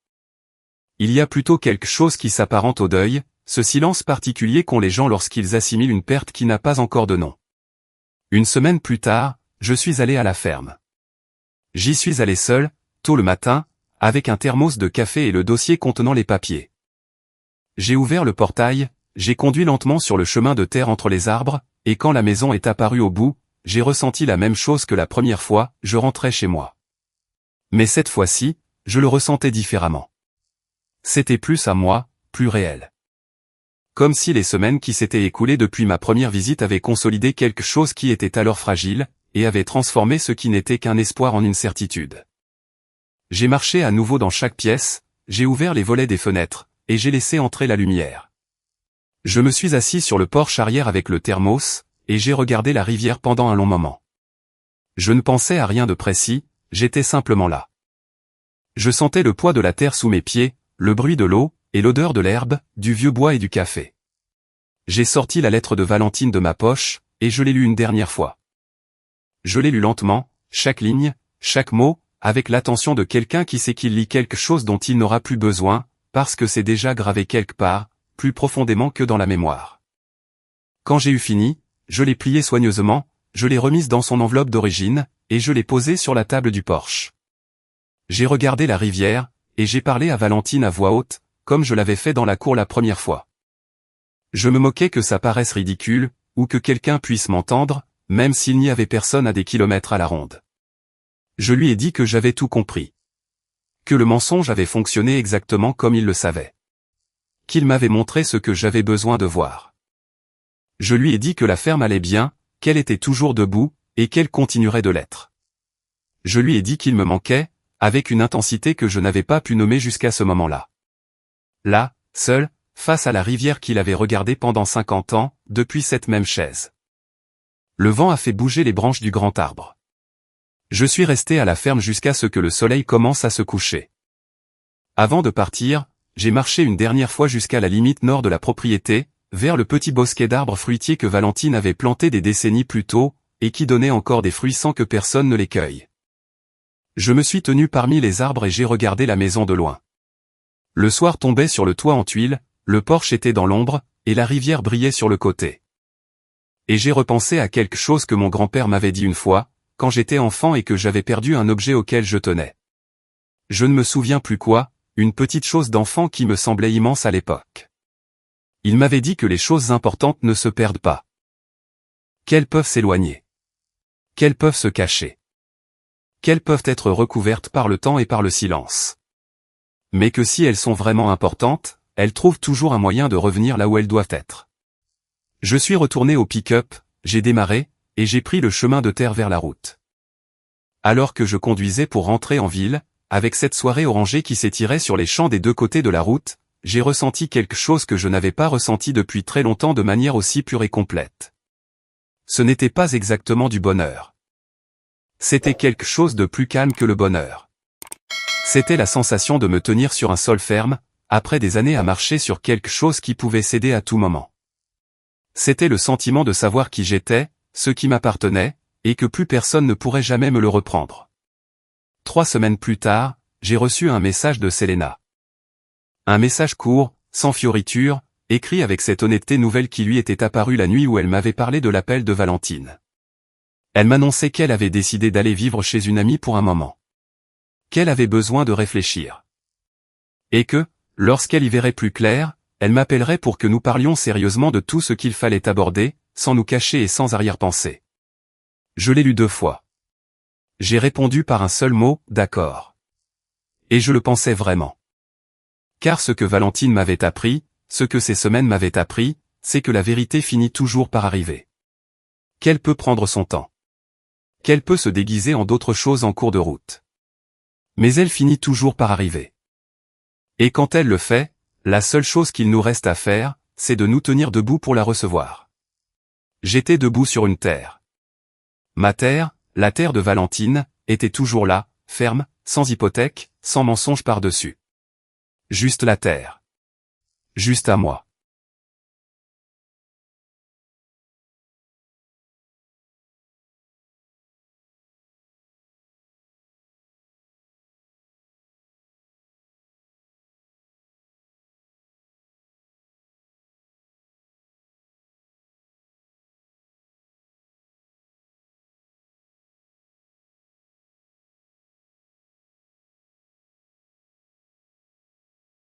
S1: Il y a plutôt quelque chose qui s'apparente au deuil, ce silence particulier qu'ont les gens lorsqu'ils assimilent une perte qui n'a pas encore de nom. Une semaine plus tard, je suis allé à la ferme. J'y suis allé seul, tôt le matin, avec un thermos de café et le dossier contenant les papiers. J'ai ouvert le portail, j'ai conduit lentement sur le chemin de terre entre les arbres, et quand la maison est apparue au bout, j'ai ressenti la même chose que la première fois, je rentrais chez moi. Mais cette fois-ci, je le ressentais différemment. C'était plus à moi, plus réel. Comme si les semaines qui s'étaient écoulées depuis ma première visite avaient consolidé quelque chose qui était alors fragile, et avaient transformé ce qui n'était qu'un espoir en une certitude. J'ai marché à nouveau dans chaque pièce, j'ai ouvert les volets des fenêtres, et j'ai laissé entrer la lumière. Je me suis assis sur le porche arrière avec le thermos, et j'ai regardé la rivière pendant un long moment. Je ne pensais à rien de précis, j'étais simplement là. Je sentais le poids de la terre sous mes pieds, le bruit de l'eau, et l'odeur de l'herbe, du vieux bois et du café. J'ai sorti la lettre de Valentine de ma poche, et je l'ai lue une dernière fois. Je l'ai lue lentement, chaque ligne, chaque mot, avec l'attention de quelqu'un qui sait qu'il lit quelque chose dont il n'aura plus besoin, parce que c'est déjà gravé quelque part, plus profondément que dans la mémoire. Quand j'ai eu fini, je l'ai pliée soigneusement, je l'ai remise dans son enveloppe d'origine, et je l'ai posée sur la table du porche. J'ai regardé la rivière, et j'ai parlé à Valentine à voix haute, comme je l'avais fait dans la cour la première fois. Je me moquais que ça paraisse ridicule, ou que quelqu'un puisse m'entendre, même s'il n'y avait personne à des kilomètres à la ronde. Je lui ai dit que j'avais tout compris. Que le mensonge avait fonctionné exactement comme il le savait. Qu'il m'avait montré ce que j'avais besoin de voir. Je lui ai dit que la ferme allait bien, qu'elle était toujours debout, et qu'elle continuerait de l'être. Je lui ai dit qu'il me manquait, avec une intensité que je n'avais pas pu nommer jusqu'à ce moment-là. Là, seul, face à la rivière qu'il avait regardée pendant 50 ans, depuis cette même chaise. Le vent a fait bouger les branches du grand arbre. Je suis resté à la ferme jusqu'à ce que le soleil commence à se coucher. Avant de partir, j'ai marché une dernière fois jusqu'à la limite nord de la propriété, vers le petit bosquet d'arbres fruitiers que Valentine avait planté des décennies plus tôt, et qui donnait encore des fruits sans que personne ne les cueille. Je me suis tenu parmi les arbres et j'ai regardé la maison de loin. Le soir tombait sur le toit en tuiles, le porche était dans l'ombre, et la rivière brillait sur le côté. Et j'ai repensé à quelque chose que mon grand-père m'avait dit une fois, quand j'étais enfant et que j'avais perdu un objet auquel je tenais. Je ne me souviens plus quoi, une petite chose d'enfant qui me semblait immense à l'époque. Il m'avait dit que les choses importantes ne se perdent pas. Qu'elles peuvent s'éloigner. Qu'elles peuvent se cacher. Qu'elles peuvent être recouvertes par le temps et par le silence. Mais que si elles sont vraiment importantes, elles trouvent toujours un moyen de revenir là où elles doivent être. Je suis retourné au pick-up, j'ai démarré, et j'ai pris le chemin de terre vers la route. Alors que je conduisais pour rentrer en ville, avec cette soirée orangée qui s'étirait sur les champs des deux côtés de la route, j'ai ressenti quelque chose que je n'avais pas ressenti depuis très longtemps de manière aussi pure et complète. Ce n'était pas exactement du bonheur. C'était quelque chose de plus calme que le bonheur. C'était la sensation de me tenir sur un sol ferme, après des années à marcher sur quelque chose qui pouvait céder à tout moment. C'était le sentiment de savoir qui j'étais, ce qui m'appartenait, et que plus personne ne pourrait jamais me le reprendre. 3 semaines plus tard, j'ai reçu un message de Selena. Un message court, sans fioriture, écrit avec cette honnêteté nouvelle qui lui était apparue la nuit où elle m'avait parlé de l'appel de Valentine. Elle m'annonçait qu'elle avait décidé d'aller vivre chez une amie pour un moment. Qu'elle avait besoin de réfléchir. Et que, lorsqu'elle y verrait plus clair, elle m'appellerait pour que nous parlions sérieusement de tout ce qu'il fallait aborder, sans nous cacher et sans arrière-pensée. Je l'ai lu 2 fois. J'ai répondu par un seul mot, d'accord. Et je le pensais vraiment. Car ce que Valentine m'avait appris, ce que ces semaines m'avaient appris, c'est que la vérité finit toujours par arriver. Qu'elle peut prendre son temps. Qu'elle peut se déguiser en d'autres choses en cours de route. Mais elle finit toujours par arriver. Et quand elle le fait, la seule chose qu'il nous reste à faire, c'est de nous tenir debout pour la recevoir. J'étais debout sur une terre. Ma terre, la terre de Valentine, était toujours là, ferme, sans hypothèque, sans mensonge par-dessus. Juste la terre. Juste à moi.